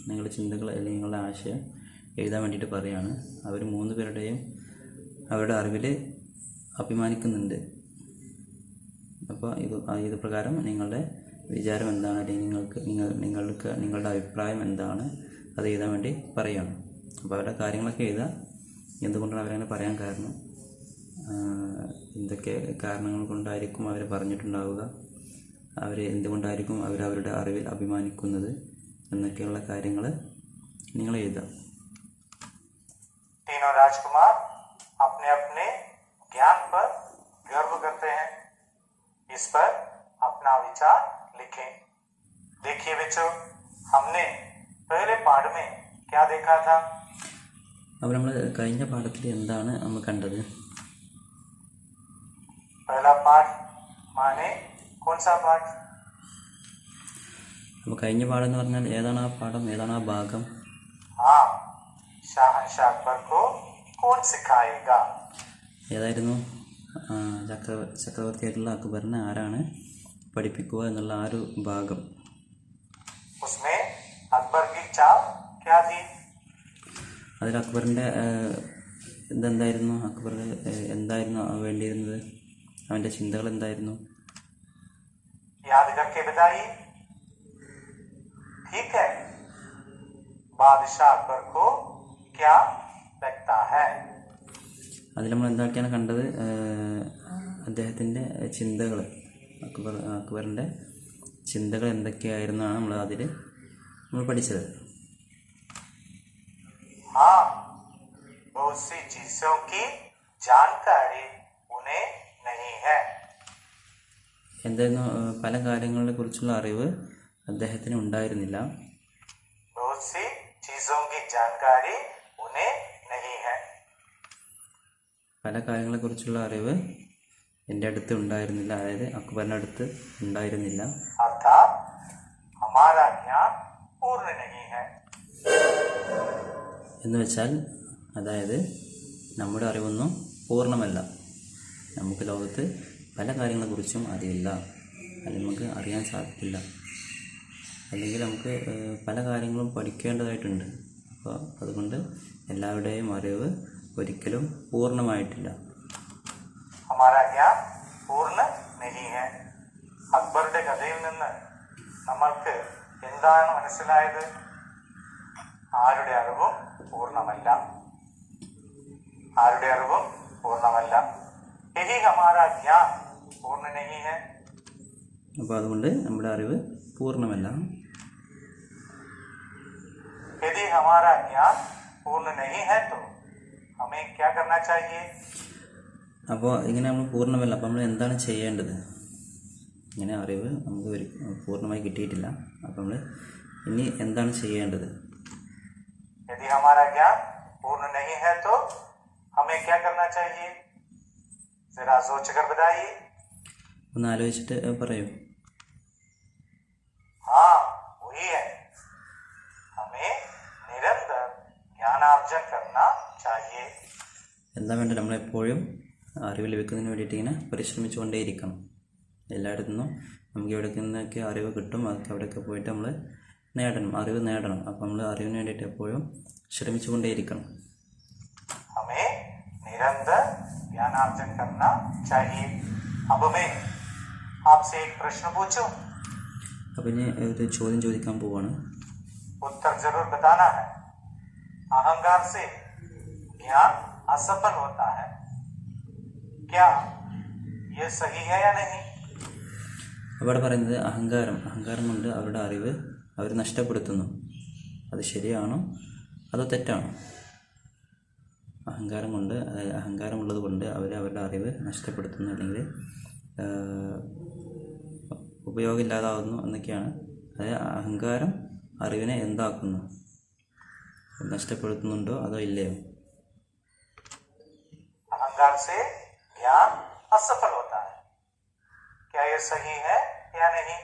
നിങ്ങളുടെ ചിന്തകൾ അല്ലെങ്കിൽ നിങ്ങളുടെ ആശയം എഴുതാൻ വേണ്ടിയിട്ട് പറയുകയാണ്. അവർ 3 പേരുടെയും അവരുടെ അറിവിൽ അഭിമാനിക്കുന്നുണ്ട്. അപ്പോൾ ഇത് പ്രകാരം നിങ്ങളുടെ വിചാരം എന്താണ്, അല്ലെങ്കിൽ നിങ്ങളുടെ അഭിപ്രായം എന്താണ്, അത് എഴുതാൻ വേണ്ടി പറയുകയാണ്. അപ്പോൾ അവരുടെ കാര്യങ്ങളൊക്കെ എഴുതാം. എന്തുകൊണ്ടാണ് അവരങ്ങനെ പറയാൻ കാരണം, എന്തൊക്കെ കാരണങ്ങൾ കൊണ്ടായിരിക്കും അവർ പറഞ്ഞിട്ടുണ്ടാവുക, അവർ എന്തുകൊണ്ടായിരിക്കും അവരവരുടെ അറിവിൽ അഭിമാനിക്കുന്നത് എന്നൊക്കെയുള്ള കാര്യങ്ങൾ നിങ്ങൾ എഴുതാം. तीनों राजकुमार अपने अपने ज्ञान पर गर्व करते हैं. इस पर अपना विचार लिखें. देखिए बच्चों, हमने पहले पाठ में क्या देखा था? അപ്പോൾ നമ്മൾ കഴിഞ്ഞ പാഠത്തിൽ എന്താണ് നമ്മൾ കണ്ടത്? पहला पाठ माने कौन सा पाठ? അപ്പോൾ കഴിഞ്ഞ പാഠം എന്ന് പറഞ്ഞാൽ ഏതാണ് ആ പാഠം, ഏതാണ് ആ ഭാഗം? हाँ, शाहनशाह अकबर को कौन सिखाएगा? ഏതായിരുന്നു? ചക്രവർത്തിയായിട്ടുള്ള അക്ബറിനെ ആരാണ് പഠിപ്പിക്കുക എന്നുള്ള ആ ഒരു ഭാഗം. उसमें अकबर की चाल क्या थी? അതിൽ അക്ബറിൻ്റെ ഇതെന്തായിരുന്നു, അക്ബർ എന്തായിരുന്നു വേണ്ടിയിരുന്നത്, അവൻ്റെ ചിന്തകൾ എന്തായിരുന്നു? याद करके बताइए. ठीक है, बादशाह अकबर को क्या लगता है? അതിൽ നമ്മൾ എന്തൊക്കെയാണ് കണ്ടത്? അദ്ദേഹത്തിൻ്റെ ചിന്തകൾ, അക്ബറിൻ്റെ ചിന്തകൾ എന്തൊക്കെയായിരുന്നാണ് നമ്മൾ പഠിച്ചത്. हाँ, बहुत सी चीजों की जानकारी उन्हें नहीं है. എന്തായിരുന്നു? പല കാര്യങ്ങളെ കുറിച്ചുള്ള അറിവ് അദ്ദേഹത്തിന് ഉണ്ടായിരുന്നില്ല. बहुत सी चीजों की जानकारी उन्हें नहीं है. പല കാര്യങ്ങളെക്കുറിച്ചുള്ള അറിവ് എൻ്റെ അടുത്ത് ഉണ്ടായിരുന്നില്ല, അതായത് അക്ബറിൻ്റെ അടുത്ത് ഉണ്ടായിരുന്നില്ല. अर्थात हमारा ज्ञान पूर्ण नहीं है. എന്ന് വെച്ചാൽ, അതായത് നമ്മുടെ അറിവൊന്നും പൂർണ്ണമല്ല. നമുക്ക് ലോകത്ത് പല കാര്യങ്ങളെക്കുറിച്ചും അറിയില്ല, അല്ലെങ്കിൽ നമുക്ക് അറിയാൻ സാധിക്കില്ല, അല്ലെങ്കിൽ നമുക്ക് പല കാര്യങ്ങളും പഠിക്കേണ്ടതായിട്ടുണ്ട്. അപ്പോൾ അതുകൊണ്ട് എല്ലാവരുടെയും അറിവ് ഒരിക്കലും പൂർണ്ണമായിട്ടില്ല. हमारा ज्ञान पूर्ण नहीं है. അക്ബറുടെ കഥയിൽ നിന്ന് നമ്മൾക്ക് എന്താണ് മനസ്സിലായത്? ആരുടെ അറിവും പൂർണ്ണമല്ല. ആരുടെ അറിവും പൂർണ്ണമല്ല. यही हमारा ज्ञान पूर्ण नहीं है. അപ്പോൾ അതുകൊണ്ട് നമ്മുടെ അറിവ് പൂർണ്ണമല്ല. यदि हमारा ज्ञान पूर्ण नहीं है तो हमें क्या करना चाहिए? അപ്പോൾ ഇങ്ങനെ നമ്മൾ പൂർണ്ണമല്ല, അപ്പോൾ നമ്മൾ എന്താണ് ചെയ്യേണ്ടത്? ഇങ്ങനെ അറിവ് നമുക്ക് പൂർണ്ണമായി കിട്ടിയിട്ടില്ല, അപ്പോൾ നമ്മൾ ഇനി എന്താണ് ചെയ്യേണ്ടത്? यदि हमारा ज्ञान पूर्ण नहीं है तो हमें क्या करना चाहिए? जरा सोच कर बताइए. ഒന്ന് ആലോചിച്ചിട്ട് പറയൂ. हाँ, वही है. हमें निरंतर ज्ञानार्जन करना चाहिए. എന്താ വേണ്ടത്? നമ്മളെപ്പോഴും അറിവ് ലഭിക്കുന്നതിന് വേണ്ടിയിട്ട് ഇങ്ങനെ പരിശ്രമിച്ചുകൊണ്ടേയിരിക്കണം. എല്ലായിടത്തു നിന്നും നമുക്ക് എവിടെ നിന്നൊക്കെ അറിവ് കിട്ടും, അതൊക്കെ അവിടെയൊക്കെ പോയിട്ട് നമ്മൾ നേടണം, അറിവ് നേടണം. അപ്പം നമ്മൾ അറിവിന് വേണ്ടിയിട്ട് എപ്പോഴും ശ്രമിച്ചുകൊണ്ടേയിരിക്കണം. हमें निरंतर ज्ञानार्जन करना चाहिए. अब मैं आपसे एक प्रश्न पूछूं, അപ്പം ഇനി ഒരു ചോദ്യം ചോദിക്കാൻ പോവാണ്. उत्तर जरूर बताना है. अहंकार से ज्ञान असफल होता है, क्या ये सही है या नहीं? അവിടെ പറയുന്നത് അഹങ്കാരം കൊണ്ട് അവരുടെ അറിവ് അവർ നഷ്ടപ്പെടുത്തുന്നു. അത് ശരിയാണോ അതോ തെറ്റാണോ? അഹങ്കാരമുള്ളത് കൊണ്ട് അവരുടെ അറിവ് നഷ്ടപ്പെടുത്തുന്നു, അല്ലെങ്കിൽ ഉപയോഗമില്ലാതാവുന്നു എന്നൊക്കെയാണ്. അതായത് അഹങ്കാരം അറിവിനെ എന്താക്കുന്നു, നഷ്ടപ്പെടുത്തുന്നുണ്ടോ അതോ ഇല്ലയോ? अहंकार से ज्ञान असफल होता है, क्या ये सही है या नहीं?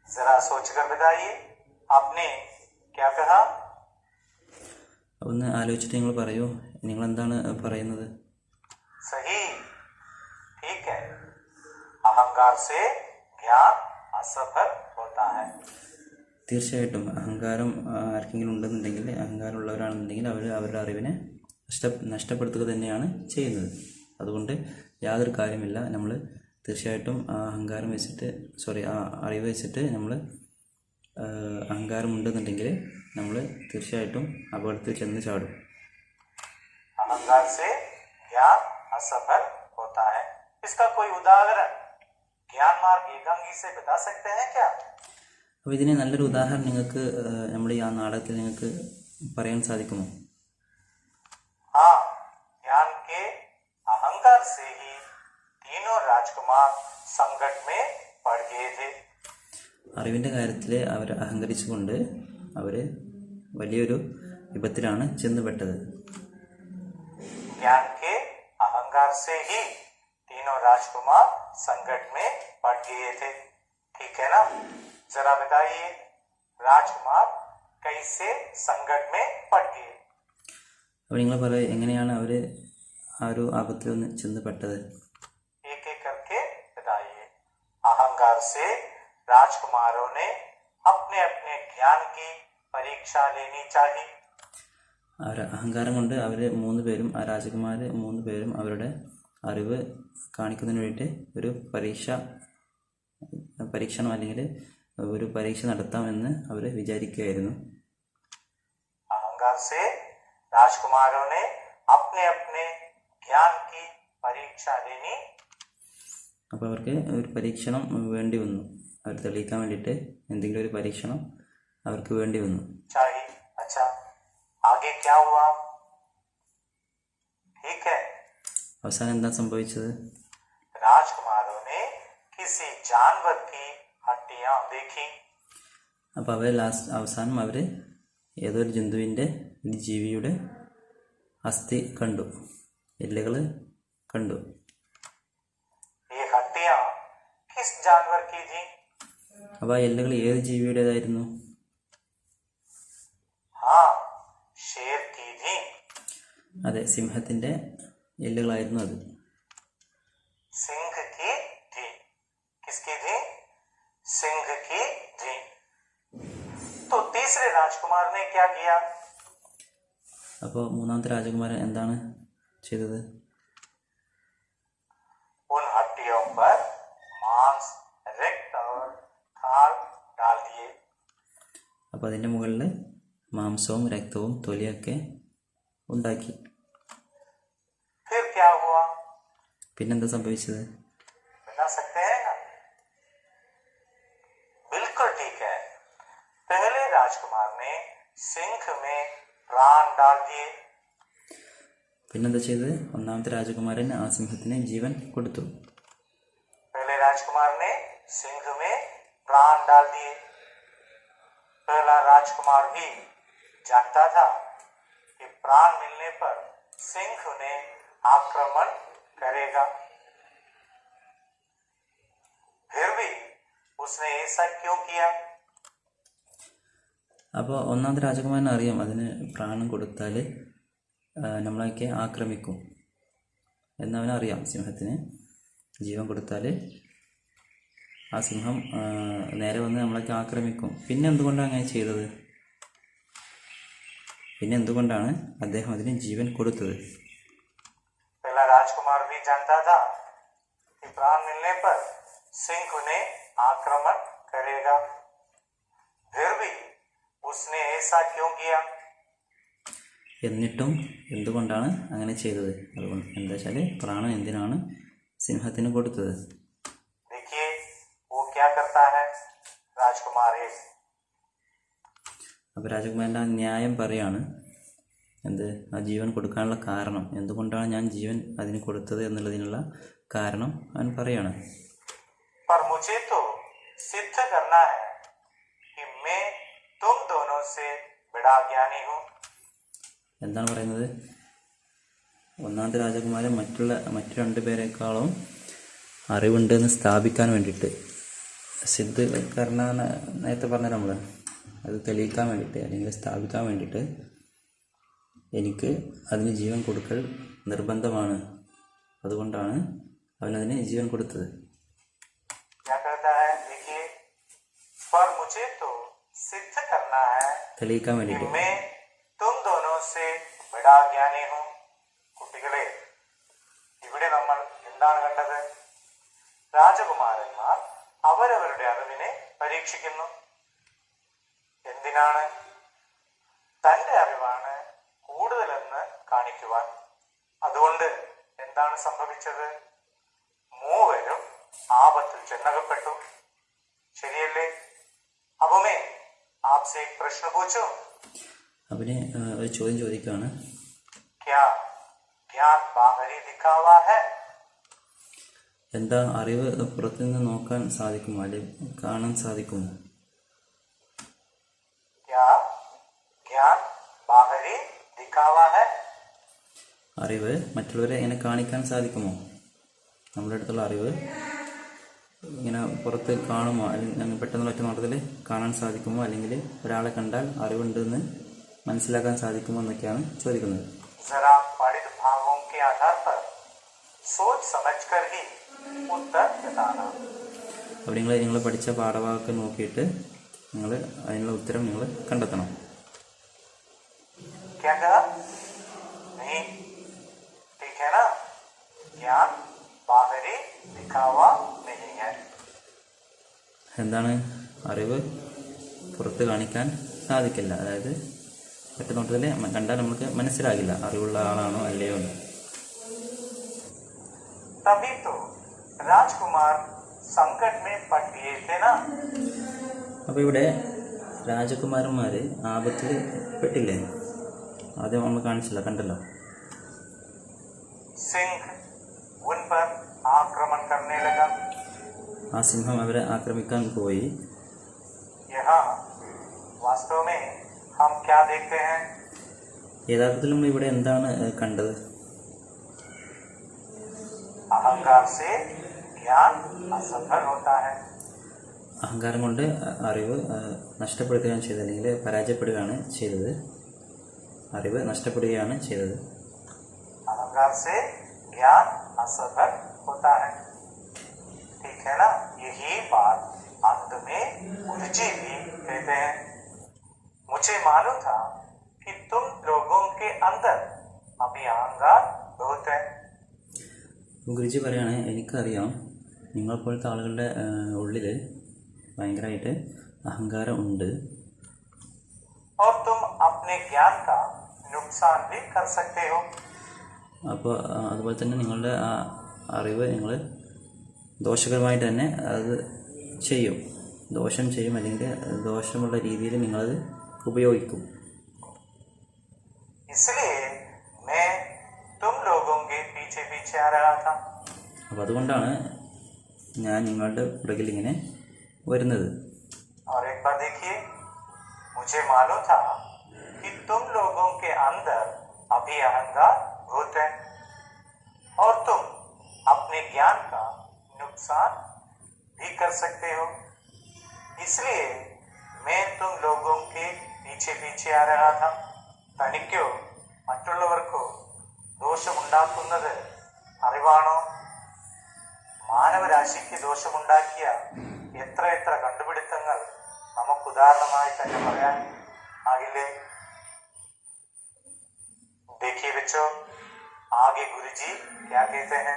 जरा सोचकर बताइए, आपने क्या कहा? ഒന്ന് ആലോചിച്ചിട്ട് നിങ്ങൾ പറയൂ, നിങ്ങൾ എന്താണ് പറയുന്നത്? सही, ठीक है. अहंकार से ज्ञान असफल होता है. തീർച്ചയായിട്ടും അഹങ്കാരം ആർക്കെങ്കിലും ഉണ്ടെന്നുണ്ടെങ്കിൽ, അഹങ്കാരമുള്ളവരാണെന്നുണ്ടെങ്കിൽ അവർ അവരുടെ അറിവിനെ നഷ്ടപ്പെടുത്തുക തന്നെയാണ് ചെയ്യുന്നത്. അതുകൊണ്ട് യാതൊരു കാര്യമില്ല. നമ്മൾ തീർച്ചയായിട്ടും ആ അറിവ് വെച്ചിട്ട് നമ്മൾ അഹങ്കാരമുണ്ടെന്നുണ്ടെങ്കിൽ നമ്മൾ തീർച്ചയായിട്ടും അപകടത്തിൽ ചെന്ന് ചാടും. अहंकार से ज्ञान असफल होता है. इसका कोई उदाहरण ज्ञान मार्ग एकांगी से बता सकते हैं क्या? അപ്പോൾ ഇതിന് നല്ലൊരു ഉദാഹരണം നിങ്ങൾക്ക് നമ്മൾ ഈ നാടകത്തിൽ നിങ്ങൾക്ക് പറയാൻ സാധിക്കുമോ? हाँ, ज्ञान के अहंकार से ही तीनों राजकुमार संकट में पड़ गए थे. അറിവിൻ്റെ കാര്യത്തിൽ അവർ അഹങ്കരിച്ചുകൊണ്ട് അവർ വലിയൊരു വിപത്തിലാണ് ചെന്നുപെട്ടത്. ज्ञान के अहंकार से ही तीनों राजकुमार संकट में पड़ गए थे. ठीक है ना? जरा बताइए, राजकुमार कैसे संकट में पड़ गए? അപ്പോൾ നിങ്ങൾ പറയുക, എങ്ങനെയാണ് അവർ ആ ഒരു ആപത്തിലൊന്ന് ചെന്നുപെട്ടത്? एक एक करके बताइए. अहंकार से राजकुमारों ने अपने अपने ज्ञान की परीक्षा लेनी चाहिए. അഹങ്കാരം കൊണ്ട് അവർ ആ രാജകുമാർ 3 പേരും അവരുടെ അറിവ് കാണിക്കുന്നതിന് വേണ്ടിയിട്ട് ഒരു പരീക്ഷണം അല്ലെങ്കിൽ ഒരു പരീക്ഷ നടത്താമെന്ന് അവർ വിചാരിക്കുകയായിരുന്നു. अहंकार से राजकुमारों ने अपने अपने ज्ञान की परीक्षा लेनी. അപ്പോൾ അവർക്ക് ഒരു പരീക്ഷണം വേണ്ടി വന്നു. അവർ തെളിയിക്കാൻ വേണ്ടിയിട്ട് എന്തെങ്കിലും ഒരു പരീക്ഷണം അവർക്ക് വേണ്ടി വന്നു. चाहिए. अच्छा, आगे क्या हुआ? ठीक है, അവസാനം എന്താ സംഭവിച്ചത്? राजकुमारों ने किसी जानवर की हड्डियां देखी. അപ്പോൾ അവസാനം അവർ ഏതൊരു ജന്തുവിൻ്റെ, ഒരു ജീവിയുടെ അസ്ഥി കണ്ടു, എല്ലുകൾ കണ്ടു. ये हड्डियां किस जानवर की थी? അപ്പോൾ ആ എല്ലുകൾ ഏത് ജീവിയുടേതായിരുന്നു? हाँ, शेर की थी. അതെ, സിംഹത്തിൻ്റെ എല്ലുകളായിരുന്നു അത്. सिंह की थी. किसकी थी? सिंह की थी. तो तीसरे राजकुमार ने क्या किया? അപ്പോൾ മൂന്നാമത്തെ രാജകുമാരൻ എന്താണ് ചെയ്തത്? उन हड्डियों पर मांस, रक्त और खाल डाल दिए. അപ്പോൾ അതിൻ്റെ മുകളിൽ മാംസവും രക്തവും തൊലിയൊക്കെ ഉണ്ടാക്കി. फिर क्या हुआ? പിന്നെന്താ സംഭവിച്ചത്? बता सकते हैं ना? बिल्कुल ठीक है. पहले राजकुमार ने सिंह में प्राण डाल दिए. പിന്നെന്താ ചെയ്തത്? ഒന്നാമത്തെ രാജകുമാരൻ ആ സിംഹത്തിന് ജീവൻ കൊടുത്തു. पहले राजकुमार ने सिंह में प्राण डाल दिए. पहला राजकुमार भी जानता था कि प्राण मिलने पर सिंह ने आक्रमण करेगा. फिर भी उसने ऐसा क्यों किया? അപ്പോൾ ഒന്നാമത്തെ രാജകുമാരൻ അറിയാം, അതിന് പ്രാണം കൊടുത്താൽ നമ്മളെയൊക്കെ ആക്രമിക്കും എന്നവനറിയാം. സിംഹത്തിന് ജീവൻ കൊടുത്താൽ ആ സിംഹം നേരെ വന്ന് നമ്മളൊക്കെ ആക്രമിക്കും. പിന്നെ എന്തുകൊണ്ടാണ് അങ്ങനെ ചെയ്തത്? പിന്നെ എന്തുകൊണ്ടാണ് അദ്ദേഹം അതിന് ജീവൻ കൊടുത്തത്? पहला राजकुमार भी जानता था कि प्राण मिलने पर सिंह उन्हें आक्रमण करेगा, फिर भी उसने ऐसा क्यों किया? എന്നിട്ടും എന്തുകൊണ്ടാണ് അങ്ങനെ ചെയ്തത്? അതുകൊണ്ട് എന്താ വെച്ചാൽ പ്രാണൻ എന്തിനാണ് സിംഹത്തിന് കൊടുത്തത്? देखिए वो क्या करता है राजकुमार एक। അപ്പോൾ രാജകുമാരൻ്റെ ആ ന്യായം പറയാണ്, എന്ത് ആ ജീവൻ കൊടുക്കാനുള്ള കാരണം, എന്തുകൊണ്ടാണ് ഞാൻ ജീവൻ അതിന് കൊടുത്തത് എന്നുള്ളതിനുള്ള കാരണം അവൻ പറയാണ്. पर मुझे तो सिद्ध करना है कि मैं तुम दोनों से बड़ा ज्ञानी हूँ। എന്താണ് പറയുന്നത്? ഒന്നാമത്തെ രാജകുമാരൻ മറ്റു രണ്ടു പേരെക്കാളും അറിവുണ്ടെന്ന് സ്ഥാപിക്കാൻ വേണ്ടിയിട്ട്, സിദ്ധീകരണ നേരത്തെ പറഞ്ഞ നമ്മൾ അത് തെളിയിക്കാൻ വേണ്ടിയിട്ട് അല്ലെങ്കിൽ സ്ഥാപിക്കാൻ വേണ്ടിയിട്ട് എനിക്ക് അതിന് ജീവൻ കൊടുക്കൽ നിർബന്ധമാണ്. അതുകൊണ്ടാണ് അവനതിന് ജീവൻ കൊടുത്തത്. തെളിയിക്കാൻ വേണ്ടിയിട്ട്. കുട്ടികളെ, ഇവിടെ നമ്മൾ എന്താണ് കണ്ടത്? രാജകുമാരന്മാർ അവരവരുടെ അറിവിനെ പരീക്ഷിക്കുന്നു. എന്തിനാണ്? തന്റെ അറിവാണ് കൂടുതലെന്ന് കാണിക്കുവാൻ. അതുകൊണ്ട് എന്താണ് സംഭവിച്ചത്? മൂവരും ആപത്തിൽ ചെന്നകപ്പെട്ടു. ശരിയല്ലേ? അപ്പമേ ആപ്സെ एक प्रश्न पूछूं? അവന് ഒരു ചോദ്യം ചോദിക്കുകയാണ്. क्या ज्ञान बाहरी दिखावा है? എന്താ അറിവ് പുറത്തുനിന്ന് നോക്കാൻ സാധിക്കുമോ അല്ലെങ്കിൽ കാണാൻ സാധിക്കുമോ? क्या ज्ञान बाहरी दिखावा है? അറിവ് മറ്റുള്ളവരെ ഇങ്ങനെ കാണിക്കാൻ സാധിക്കുമോ? നമ്മുടെ അടുത്തുള്ള അറിവ് ഇങ്ങനെ പുറത്ത് കാണുമോ, അല്ലെങ്കിൽ പെട്ടെന്നുള്ള ഒറ്റ നോട്ടത്തിൽ കാണാൻ സാധിക്കുമോ, അല്ലെങ്കിൽ ഒരാളെ കണ്ടാൽ അറിവുണ്ടെന്ന് മനസ്സിലാക്കാൻ സാധിക്കുമോ എന്നൊക്കെയാണ് ചോദിക്കുന്നത്. जरा पढ़ित भागों के आधार पर सोच समझकर ही उत्तर बताना. അപ്പോൾ നിങ്ങൾ പഠിച്ച പാഠഭാഗമൊക്കെ നോക്കിയിട്ട് നിങ്ങൾ അതിനുള്ള ഉത്തരം നിങ്ങൾ കണ്ടെത്തണം. क्या कहा? नहीं, ठीक है ना? ज्ञान बाहरी दिखावा नहीं है. എന്താണ്? അറിവ് പുറത്ത് കാണിക്കാൻ സാധിക്കില്ല. അതായത് ഒറ്റ നോട്ടത്തിൽ കണ്ടാൽ നമുക്ക് മനസ്സിലാകില്ല അറിവുള്ള ആളാണോ അല്ലയോ എന്ന്. तभी तो राजकुमार संकट में पड़ गए थे ना. അപ്പോൾ ഇവിടെ രാജകുമാരന്മാർ ആപത്തിൽ പെട്ടില്ലേ? ആദ്യം നമ്മൾ കാണിച്ചില്ല, കണ്ടല്ലോ. सिंह उन पर आक्रमण करने लगा. ആ സിംഹം അവരെ ആക്രമിക്കാൻ പോയി. यहाँ वास्तव में हम क्या देखते हैं? യഥാർത്ഥത്തിൽ നമ്മൾ ഇവിടെ എന്താണ് കണ്ടത്? अहंकार से ज्ञान असफल होता है. അഹങ്കാരം കൊണ്ട് അറിവ് നഷ്ടപ്പെടുത്തുകയാണ് ചെയ്തത്, അല്ലെങ്കിൽ പരാജയപ്പെടുകയാണ് ചെയ്തത്. അറിവ് നഷ്ടപ്പെടുകയാണ് ചെയ്തത്. अहंकार से ज्ञान असफल होता है. ठीक है ना? यही बात अंत में गुरुजी भी कहते हैं. मुझे मालूम था कि तुम लोगों के अंदर अभी अहंकार बहुत है. ഗുരുജി പറയാണ്, എനിക്കറിയാം നിങ്ങളെപ്പോലത്തെ ആളുകളുടെ ഉള്ളിൽ ഭയങ്കരമായിട്ട് അഹങ്കാരം ഉണ്ട്. और तुम अपने ज्ञान का नुकसान भी कर सकते हो. അപ്പോൾ അതുപോലെ തന്നെ നിങ്ങളുടെ ആ അറിവ് നിങ്ങൾ ദോഷകരമായിട്ട് തന്നെ അത് ചെയ്യും, ദോഷം ചെയ്യും, അല്ലെങ്കിൽ ദോഷമുള്ള രീതിയിൽ നിങ്ങളത് ഉപയോഗിക്കും. इसलिए मैं तुम लोगों के पीछे पीछे आ रहा था. അപ്പോൾ അതുകൊണ്ടാണ് ഞാൻ നിങ്ങളുടെ പുറകിൽ ഇങ്ങനെ വരുന്നത്. और एक बार देखिए, मुझे मालूम था कि तुम लोगों के अंदर अभी अहंकार भूत है और तुम अपने ज्ञान का नुकसान भी कर सकते हो. इसलिए मैं तुम लोगों के पीछे पीछे आ रहा था. തനിക്കോ മറ്റുള്ളവർക്കോ ദോഷമുണ്ടാക്കുന്നത് അറിവാണോ? മാനവരാശിക്ക് ദോഷമുണ്ടാക്കിയ എത്ര എത്ര കണ്ടുപിടുത്തങ്ങൾ നമുക്ക് ഉദാഹരണമായി തന്നെ പറയാൻ ആകില്ലേ? देखिए बच्चों, आगे गुरुजी क्या कहते हैं?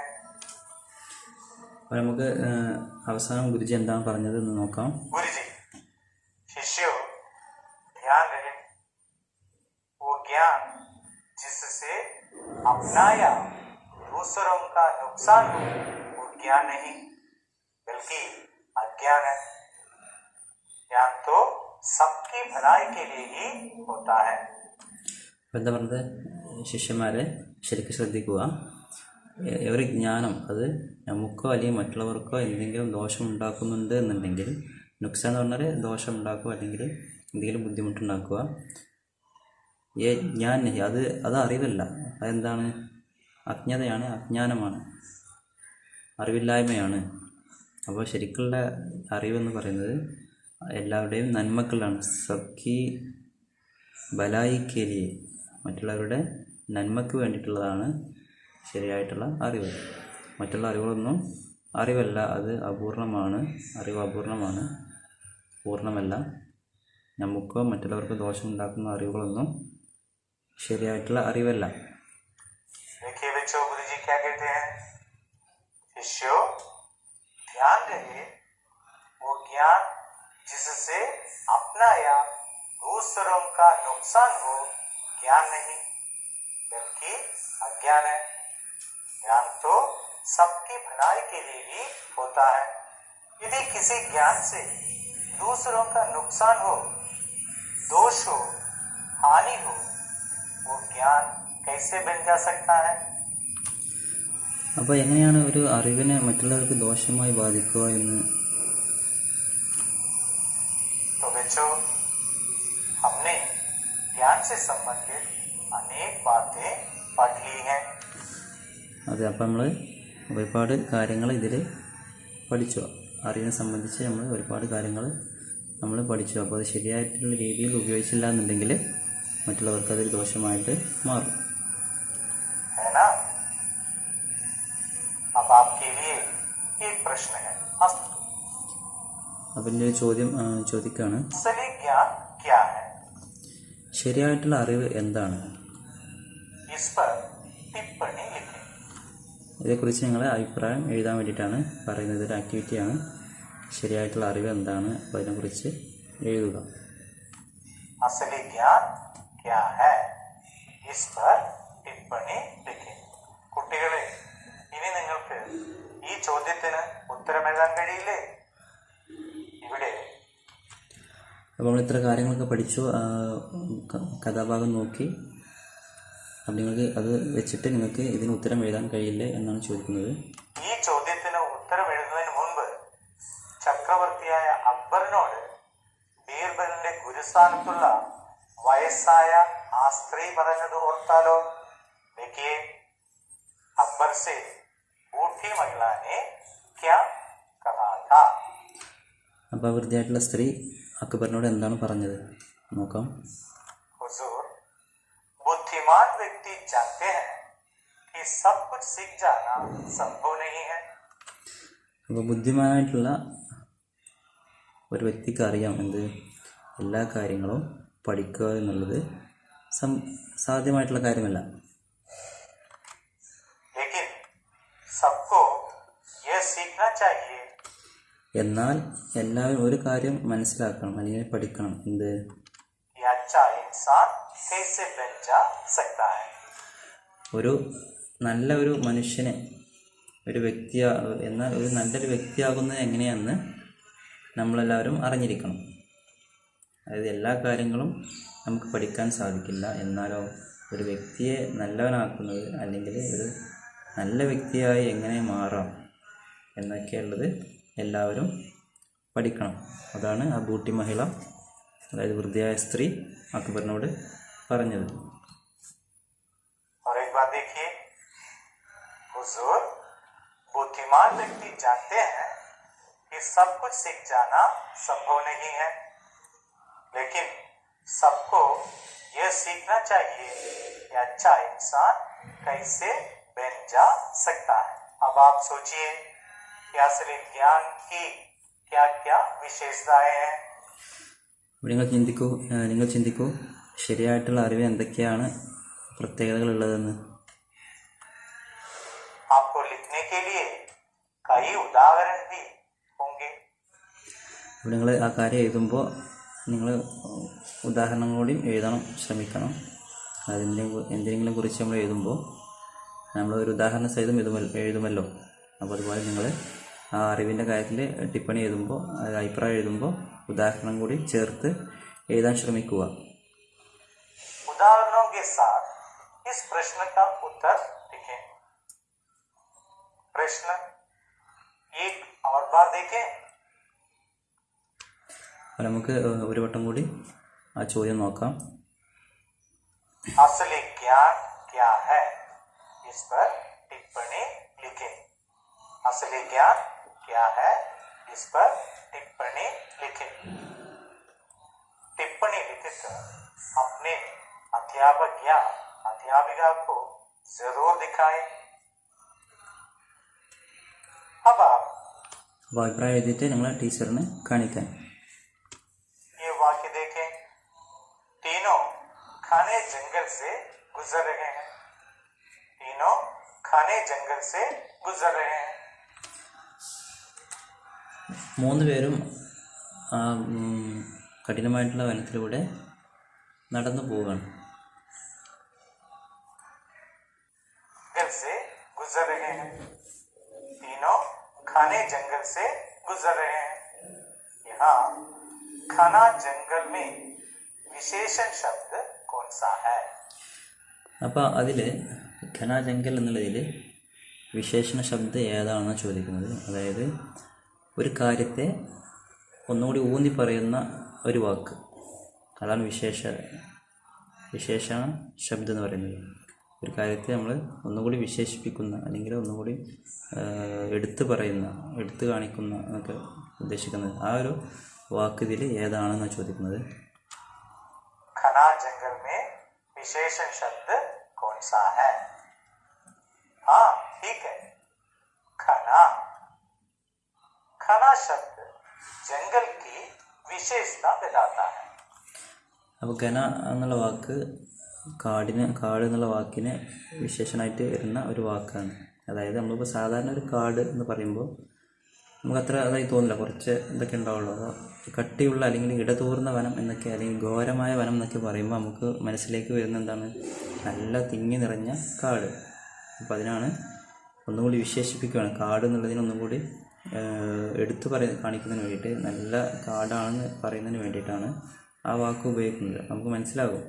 അപ്പോൾ നമുക്ക് അവസാനം ഗുരുജി എന്താണ് പറഞ്ഞത് എന്ന് നോക്കാം. गुरुजी, शिष्यों ध्यान रहे, वो ज्ञान जिससे अपनाया दूसरों का नुकसान हो वो ज्ञान नहीं बल्कि अज्ञान है. ज्ञान तो सबकी भलाई के लिए ही होता है. എന്താ പറഞ്ഞത്? ശിഷ്യന്മാരെ ശരിക്കും ശ്രദ്ധിക്കുക. ഒരു ജ്ഞാനം അത് നമുക്കോ അല്ലെങ്കിൽ മറ്റുള്ളവർക്കോ എന്തെങ്കിലും ദോഷം ഉണ്ടാക്കുന്നുണ്ട് എന്നുണ്ടെങ്കിൽ, നുക്സാൻ എന്ന് പറഞ്ഞാൽ ദോഷം ഉണ്ടാക്കുക അല്ലെങ്കിൽ എന്തെങ്കിലും ബുദ്ധിമുട്ടുണ്ടാക്കുക. ഞാൻ അത് അറിവല്ല, അതെന്താണ്? അജ്ഞതയാണ്, അജ്ഞാനമാണ്, അറിവില്ലായ്മയാണ്. അപ്പോൾ ശരിക്കുള്ള അറിവെന്ന് പറയുന്നത് എല്ലാവരുടെയും നന്മക്കളാണ്. സബ്കി ബലായിക്കേലി, മറ്റുള്ളവരുടെ നന്മയ്ക്ക് വേണ്ടിയിട്ടുള്ളതാണ് ശരിയായിട്ടുള്ള അറിവ്. മറ്റുള്ള അറിവുകളൊന്നും അറിവല്ല, അത് അപൂർണമാണ്. അറിവ് അപൂർണമാണ്, പൂർണ്ണമല്ല. നമുക്കോ മറ്റുള്ളവർക്ക് ദോഷമുണ്ടാക്കുന്ന അറിവുകളൊന്നും ശരിയായിട്ടുള്ള അറിവല്ല. देखिए बच्चों, गुरुजी क्या कहते हैं? शिष्यों ध्यान रहे, वो ज्ञान जिससे अपना या दूसरों का नुकसान हो ज्ञान नहीं बल्कि अज्ञान है. ज्ञान तो सबकी भलाई के लिए ही होता है. यदि किसी ज्ञान से दूसरों का नुकसान हो, दोष हो, हानि हो, वो ज्ञान कैसे बन जा सकता है? അപ്പോൾ എങ്ങനെയാണ് ഒരു അറിവിനെ മറ്റുള്ളവർക്ക് ദോഷമായി ബാധിക്കുക എന്ന്? तो बच्चों, हमने ज्ञान से संबंधित अनेक बातें पढ़ ली हैं. അതെ, അപ്പം നമ്മൾ ഒരുപാട് കാര്യങ്ങൾ ഇതിൽ പഠിച്ചു. അറിവിനെ സംബന്ധിച്ച് നമ്മൾ ഒരുപാട് കാര്യങ്ങൾ നമ്മൾ പഠിച്ചു. അപ്പോൾ അത് ശരിയായിട്ടുള്ള രീതിയിൽ ഉപയോഗിച്ചില്ല എന്നുണ്ടെങ്കിൽ മറ്റുള്ളവർക്ക് അതൊരു ദോഷമായിട്ട് മാറും. है ना? अब आपके लिए एक प्रश्न है. അപ്പം എൻ്റെ ചോദ്യം ചോദിക്കുകയാണ്, असली ज्ञान क्या है? ശരിയായിട്ടുള്ള അറിവ് എന്താണ്? इस पर टिप्पणी लिखें. ഇതേക്കുറിച്ച് നിങ്ങളെ അഭിപ്രായം എഴുതാൻ വേണ്ടിയിട്ടാണ് പറയുന്നത്. ഒരു ആക്ടിവിറ്റിയാണ്. ശരിയായിട്ടുള്ള അറിവ് എന്താണ്, അപ്പോൾ അതിനെക്കുറിച്ച് എഴുതുക. असली ज्ञान क्या है? इस पर टिप्पणी लिखें. കുട്ടികളെ, ഇനി നിങ്ങൾക്ക് ഈ ചോദ്യത്തിന് ഉത്തരം എഴുതാൻ കഴിയില്ലേ? ഇവിടെ അപ്പോൾ നമ്മൾ ഇത്ര കാര്യങ്ങളൊക്കെ പഠിച്ചു, കഥാഭാഗം നോക്കി. അപ്പം നിങ്ങൾക്ക് അത് വെച്ചിട്ട് നിങ്ങൾക്ക് ഇതിന് ഉത്തരം എഴുതാൻ കഴിയില്ലേ എന്നാണ് ചോദിക്കുന്നത്. ഈ ചോദ്യത്തിന് ഉത്തരം എഴുതുന്നതിന് മുൻപ് ചക്രവർത്തിയായ അക്ബറിനോട് ബീർബലിന്റെ ഗുരുസ്ഥാനത്തുള്ള വയസ്സായ ആ സ്ത്രീ പറഞ്ഞത് ഓർത്താലോ? देखिए, अकबर से बूढ़ी महिला ने क्या कहा था? അപ്പോൾ വൃദ്ധയായിട്ടുള്ള സ്ത്രീ അക്ബറിനോട് എന്താണ് പറഞ്ഞത് നോക്കാം. हुजूर, बुद्धिमान व्यक्ति जानते हैं कि सब कुछ सीख जाना संभव नहीं है. അപ്പോൾ ബുദ്ധിമാനായിട്ടുള്ള ഒരു വ്യക്തിക്ക് അറിയാം എന്ത്, എല്ലാ കാര്യങ്ങളും പഠിക്കുക എന്നുള്ളത് സാധ്യമായിട്ടുള്ള കാര്യമല്ല. लेकिन सबको यह सीखना चाहिए എന്നാൽ എല്ലാവരും ഒരു കാര്യം മനസ്സിലാക്കണം അല്ലെങ്കിൽ പഠിക്കണം. എന്ത്? कि अच्छा इंसान कैसे बन जा सकता है. ഒരു നല്ല ഒരു മനുഷ്യനെ, ഒരു എന്നാൽ ഒരു നല്ലൊരു വ്യക്തിയാകുന്നത് എങ്ങനെയാണെന്ന് നമ്മളെല്ലാവരും അറിഞ്ഞിരിക്കണം. അതായത് എല്ലാ കാര്യങ്ങളും നമുക്ക് പഠിക്കാൻ സാധിക്കില്ല, എന്നാലോ ഒരു വ്യക്തിയെ നല്ലവനാക്കുന്നത് അല്ലെങ്കിൽ ഒരു നല്ല വ്യക്തിയായി എങ്ങനെ മാറാം എന്നൊക്കെയുള്ളത് എല്ലാവരും പഠിക്കണം. അതാണ് ആ ബൂട്ടി മഹിള, അതായത് വൃദ്ധയായ സ്ത്രീ അക്ബറിനോട് പറഞ്ഞത്. और एक बात देखिए, हुजूर, बुद्धिमान व्यक्ति जानते हैं कि सब कुछ सीख जाना संभव नहीं है, लेकिन सबको यह सीखना चाहिए कि अच्छा इंसान कैसे बन जा सकता है. अब आप सोचिए कि असली ज्ञान की क्या क्या विशेषताएं हैं। അപ്പോൾ നിങ്ങൾ ചിന്തിക്കൂ ശരിയായിട്ടുള്ള അറിവ് എന്തൊക്കെയാണ് പ്രത്യേകതകളുള്ളതെന്ന്. आपको लिखने के लिए कई उदाहरण भी होंगे। അപ്പോൾ നിങ്ങൾ ആ കാര്യം എഴുതുമ്പോൾ നിങ്ങൾ ഉദാഹരണങ്ങളോടെയും എഴുതണം ശ്രമിക്കണം. എന്തെങ്കിലും കുറിച്ച് നമ്മൾ എഴുതുമ്പോൾ നമ്മൾ ഒരു ഉദാഹരണ സഹിതം എഴുതുമല്ലോ. അപ്പോൾ അതുപോലെ നിങ്ങൾ ആ അറിവിൻ്റെ കാര്യത്തിൽ ടിപ്പണി എഴുതുമ്പോൾ അഭിപ്രായം എഴുതുമ്പോൾ ഉദാഹരണം കൂടി ചേർത്ത് എഴുതാൻ ശ്രമിക്കുക. उदाहरणों के साथ इस प्रश्न का उत्तर लिखें। प्रश्न एक और बार देखें। അപ്പോൾ നമുക്ക് ഒരു വട്ടം കൂടി ആ ചോദ്യം നോക്കാം. असली ज्ञान क्या है, इस पर टिप्पणी लिखें। असली ज्ञान क्या है, इस पर टिप्पणी लिखें। टिप्पणी लिखकर अपने अध्यापक या अध्यापिका को जरूर दिखाएं। अब आप അപ്പോൾ അഭിപ്രായം എഴുതിയിട്ട് നിങ്ങൾ ടീച്ചറിന് കാണിക്കാൻ. ये वाक्य देखें। तीनों घने जंगल से गुजर रहे हैं। तीनों घने जंगल से गुजर रहे हैं। മൂന്ന് പേരും കഠിനമായിട്ടുള്ള വനത്തിലൂടെ നടന്നു പോവുകയാണ്. जंगल से गुजर रहे हैं। तीनों घने जंगल से गुजर रहे हैं। यहाँ घना जंगल में विशेषण शब्द कौन सा है? അപ്പോൾ അതിൽ ഘനാജംഗൽ എന്നുള്ളതിൽ വിശേഷണ ശബ്ദം ഏതാണെന്ന് ചോദിക്കുന്നത്. അതായത് ഒരു കാര്യത്തെ ഒന്നുകൂടി ഊന്നി പറയുന്ന ഒരു വാക്ക്, അതാണ് വിശേഷണ ശബ്ദം എന്ന് പറയുന്നത്. ഒരു കാര്യത്തെ നമ്മൾ ഒന്നുകൂടി വിശേഷിപ്പിക്കുന്ന അല്ലെങ്കിൽ ഒന്നുകൂടി എടുത്തു കാണിക്കുന്ന എന്നൊക്കെ ഉദ്ദേശിക്കുന്നത്. ആ ഒരു വാക്ക് ഇതിൽ ഏതാണെന്ന് ചോദിക്കുന്നത്. घना जंगल में विशेषण शब्द कौन सा है? हाँ ठीक है, घना। घना शब्द जंगल की विशेषता बताता है. അപ്പോൾ ഘന എന്നുള്ള വാക്ക് കാട് എന്നുള്ള വാക്കിന് വിശേഷണമായിട്ട് വരുന്ന ഒരു വാക്കാണ്. അതായത് നമ്മളിപ്പോൾ സാധാരണ ഒരു കാട് എന്ന് പറയുമ്പോൾ നമുക്കത്ര അതായി തോന്നില്ല, കുറച്ച് ഇതൊക്കെ ഉണ്ടാവുള്ളൂ. അതോ കട്ടിയുള്ള അല്ലെങ്കിൽ ഇടതൂർന്ന വനം എന്നൊക്കെ അല്ലെങ്കിൽ ഘോരമായ വനം എന്നൊക്കെ പറയുമ്പോൾ നമുക്ക് മനസ്സിലേക്ക് വരുന്ന എന്താണ്, നല്ല തിങ്ങി നിറഞ്ഞ കാട്. അപ്പോൾ അതിനാണ് ഒന്നുകൂടി വിശേഷിപ്പിക്കുകയാണ്. കാട് എന്നുള്ളതിന് ഒന്നും കൂടി കാണിക്കുന്നതിന് വേണ്ടിയിട്ട്, നല്ല കാടാണെന്ന് പറയുന്നതിന് വേണ്ടിയിട്ടാണ് ആ വാക്ക് ഉപയോഗിക്കുന്നത്. നമുക്ക് മനസ്സിലാകും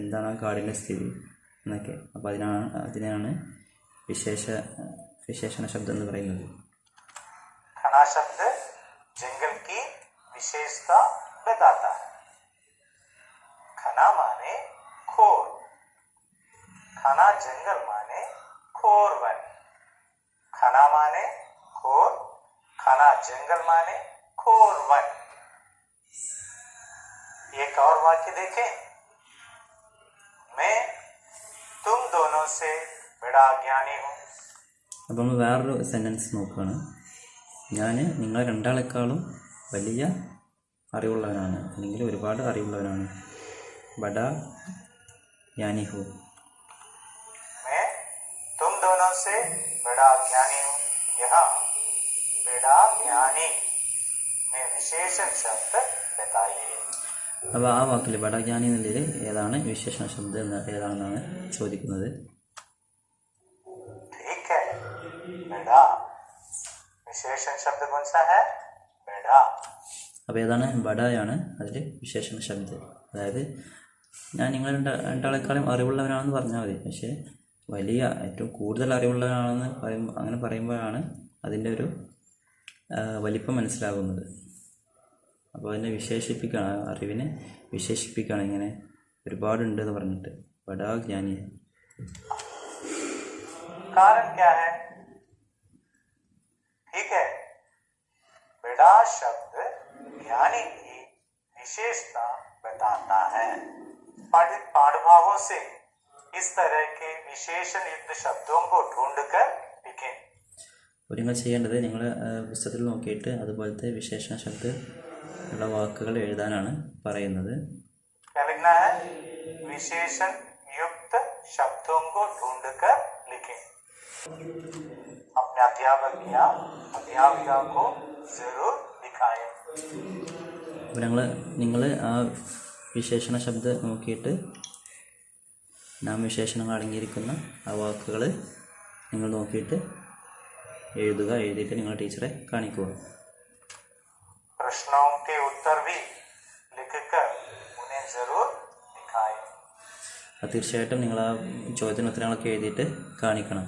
എന്താണ് ആ കാടിൻ്റെ സ്ഥിതി എന്നൊക്കെ. അപ്പോൾ അതിനാണ് വിശേഷണ ശബ്ദം എന്ന് പറയുന്നത്. घना शब्द जंगल की विशेषता बताता है. घना माने खोर, घना जंगल माने खोर वन. घना माने खोर, घना जंगल माने खोर वन. एक और वाक्य देखें। मैं तुम दोनों से बड़ा ज्ञानी हूँ. അപ്പോൾ നമ്മൾ വേറൊരു സെൻറ്റൻസ് നോക്കുകയാണ്. ഞാൻ നിങ്ങളെ രണ്ടാളെക്കാളും വലിയ അറിവുള്ളവനാണ് അല്ലെങ്കിൽ ഒരുപാട് അറിവുള്ളവനാണ്. ബഡാ ജ്ഞാനി ഹോ. मैं तुम दोनों से बड़ा ज्ञानी हूँ. यहाँ बड़ा ज्ञानी में विशेषण शब्द बताइए. അപ്പോൾ ആ വാക്കിൽ ബഡാ ജ്ഞാനി എന്നുള്ളതിൽ ഏതാണ് വിശേഷണ ശബ്ദം ഏതാണെന്നാണ് ചോദിക്കുന്നത്. ठीक है, बड़ा विशेषण शब्द कौन सा है? बड़ा. അപ്പോൾ ഏതാണ്? ബഡായാണ് അതിൽ വിശേഷണ ശബ്ദം. അതായത് ഞാൻ നിങ്ങൾ രണ്ടാളെക്കാളും അറിവുള്ളവനാണെന്ന് പറഞ്ഞാൽ മതി, പക്ഷേ വലിയ ഏറ്റവും കൂടുതൽ അറിവുള്ളവനാണെന്ന് അങ്ങനെ പറയുമ്പോഴാണ് അതിൻ്റെ ഒരു വലിപ്പം മനസ്സിലാകുന്നത്. അപ്പോൾ അതിനെ വിശേഷിപ്പിക്കുകയാണ്, അറിവിനെ വിശേഷിപ്പിക്കുകയാണ്, ഇങ്ങനെ ഒരുപാടുണ്ട് എന്ന് പറഞ്ഞിട്ട്. ബഡാ ജ്ഞാനി. कारण क्या है? ठीक है, बड़ा शब्द ज्ञानी की विशेषता बताता है. पठित पाठभागों से इस तरह के विशेषण युक्त शब्दों को ढूंढकर लिखें. അപ്പോൾ നിങ്ങൾ ചെയ്യേണ്ടത് നിങ്ങൾ പുസ്തകത്തിൽ നോക്കിയിട്ട് അതുപോലത്തെ വിശേഷണ ശബ്ദ ഉള്ള വാക്കുകൾ എഴുതാനാണ് പറയുന്നത്. क्या लिखना है? विशेषण युक्त शब्दों को ढूंढकर लिखें. अपने अध्यापक या अध्यापिका को जरूर दिखाएं. അപ്പോൾ നിങ്ങൾ ആ വിശേഷണ ശബ്ദം നോക്കിയിട്ട് നാമവിശേഷണങ്ങൾ അടങ്ങിയിരിക്കുന്ന ആ വാക്കുകൾ നിങ്ങൾ നോക്കിയിട്ട് എഴുതിയിട്ട് നിങ്ങൾ ടീച്ചറെ കാണിക്കുക. प्रश्नों के उत्तर भी लिखकर उन्हें जरूर दिखाएं. തീർച്ചയായിട്ടും നിങ്ങൾ ആ ചോദ്യത്തിന് ഉത്തരങ്ങളൊക്കെ എഴുതിയിട്ട് കാണിക്കണം.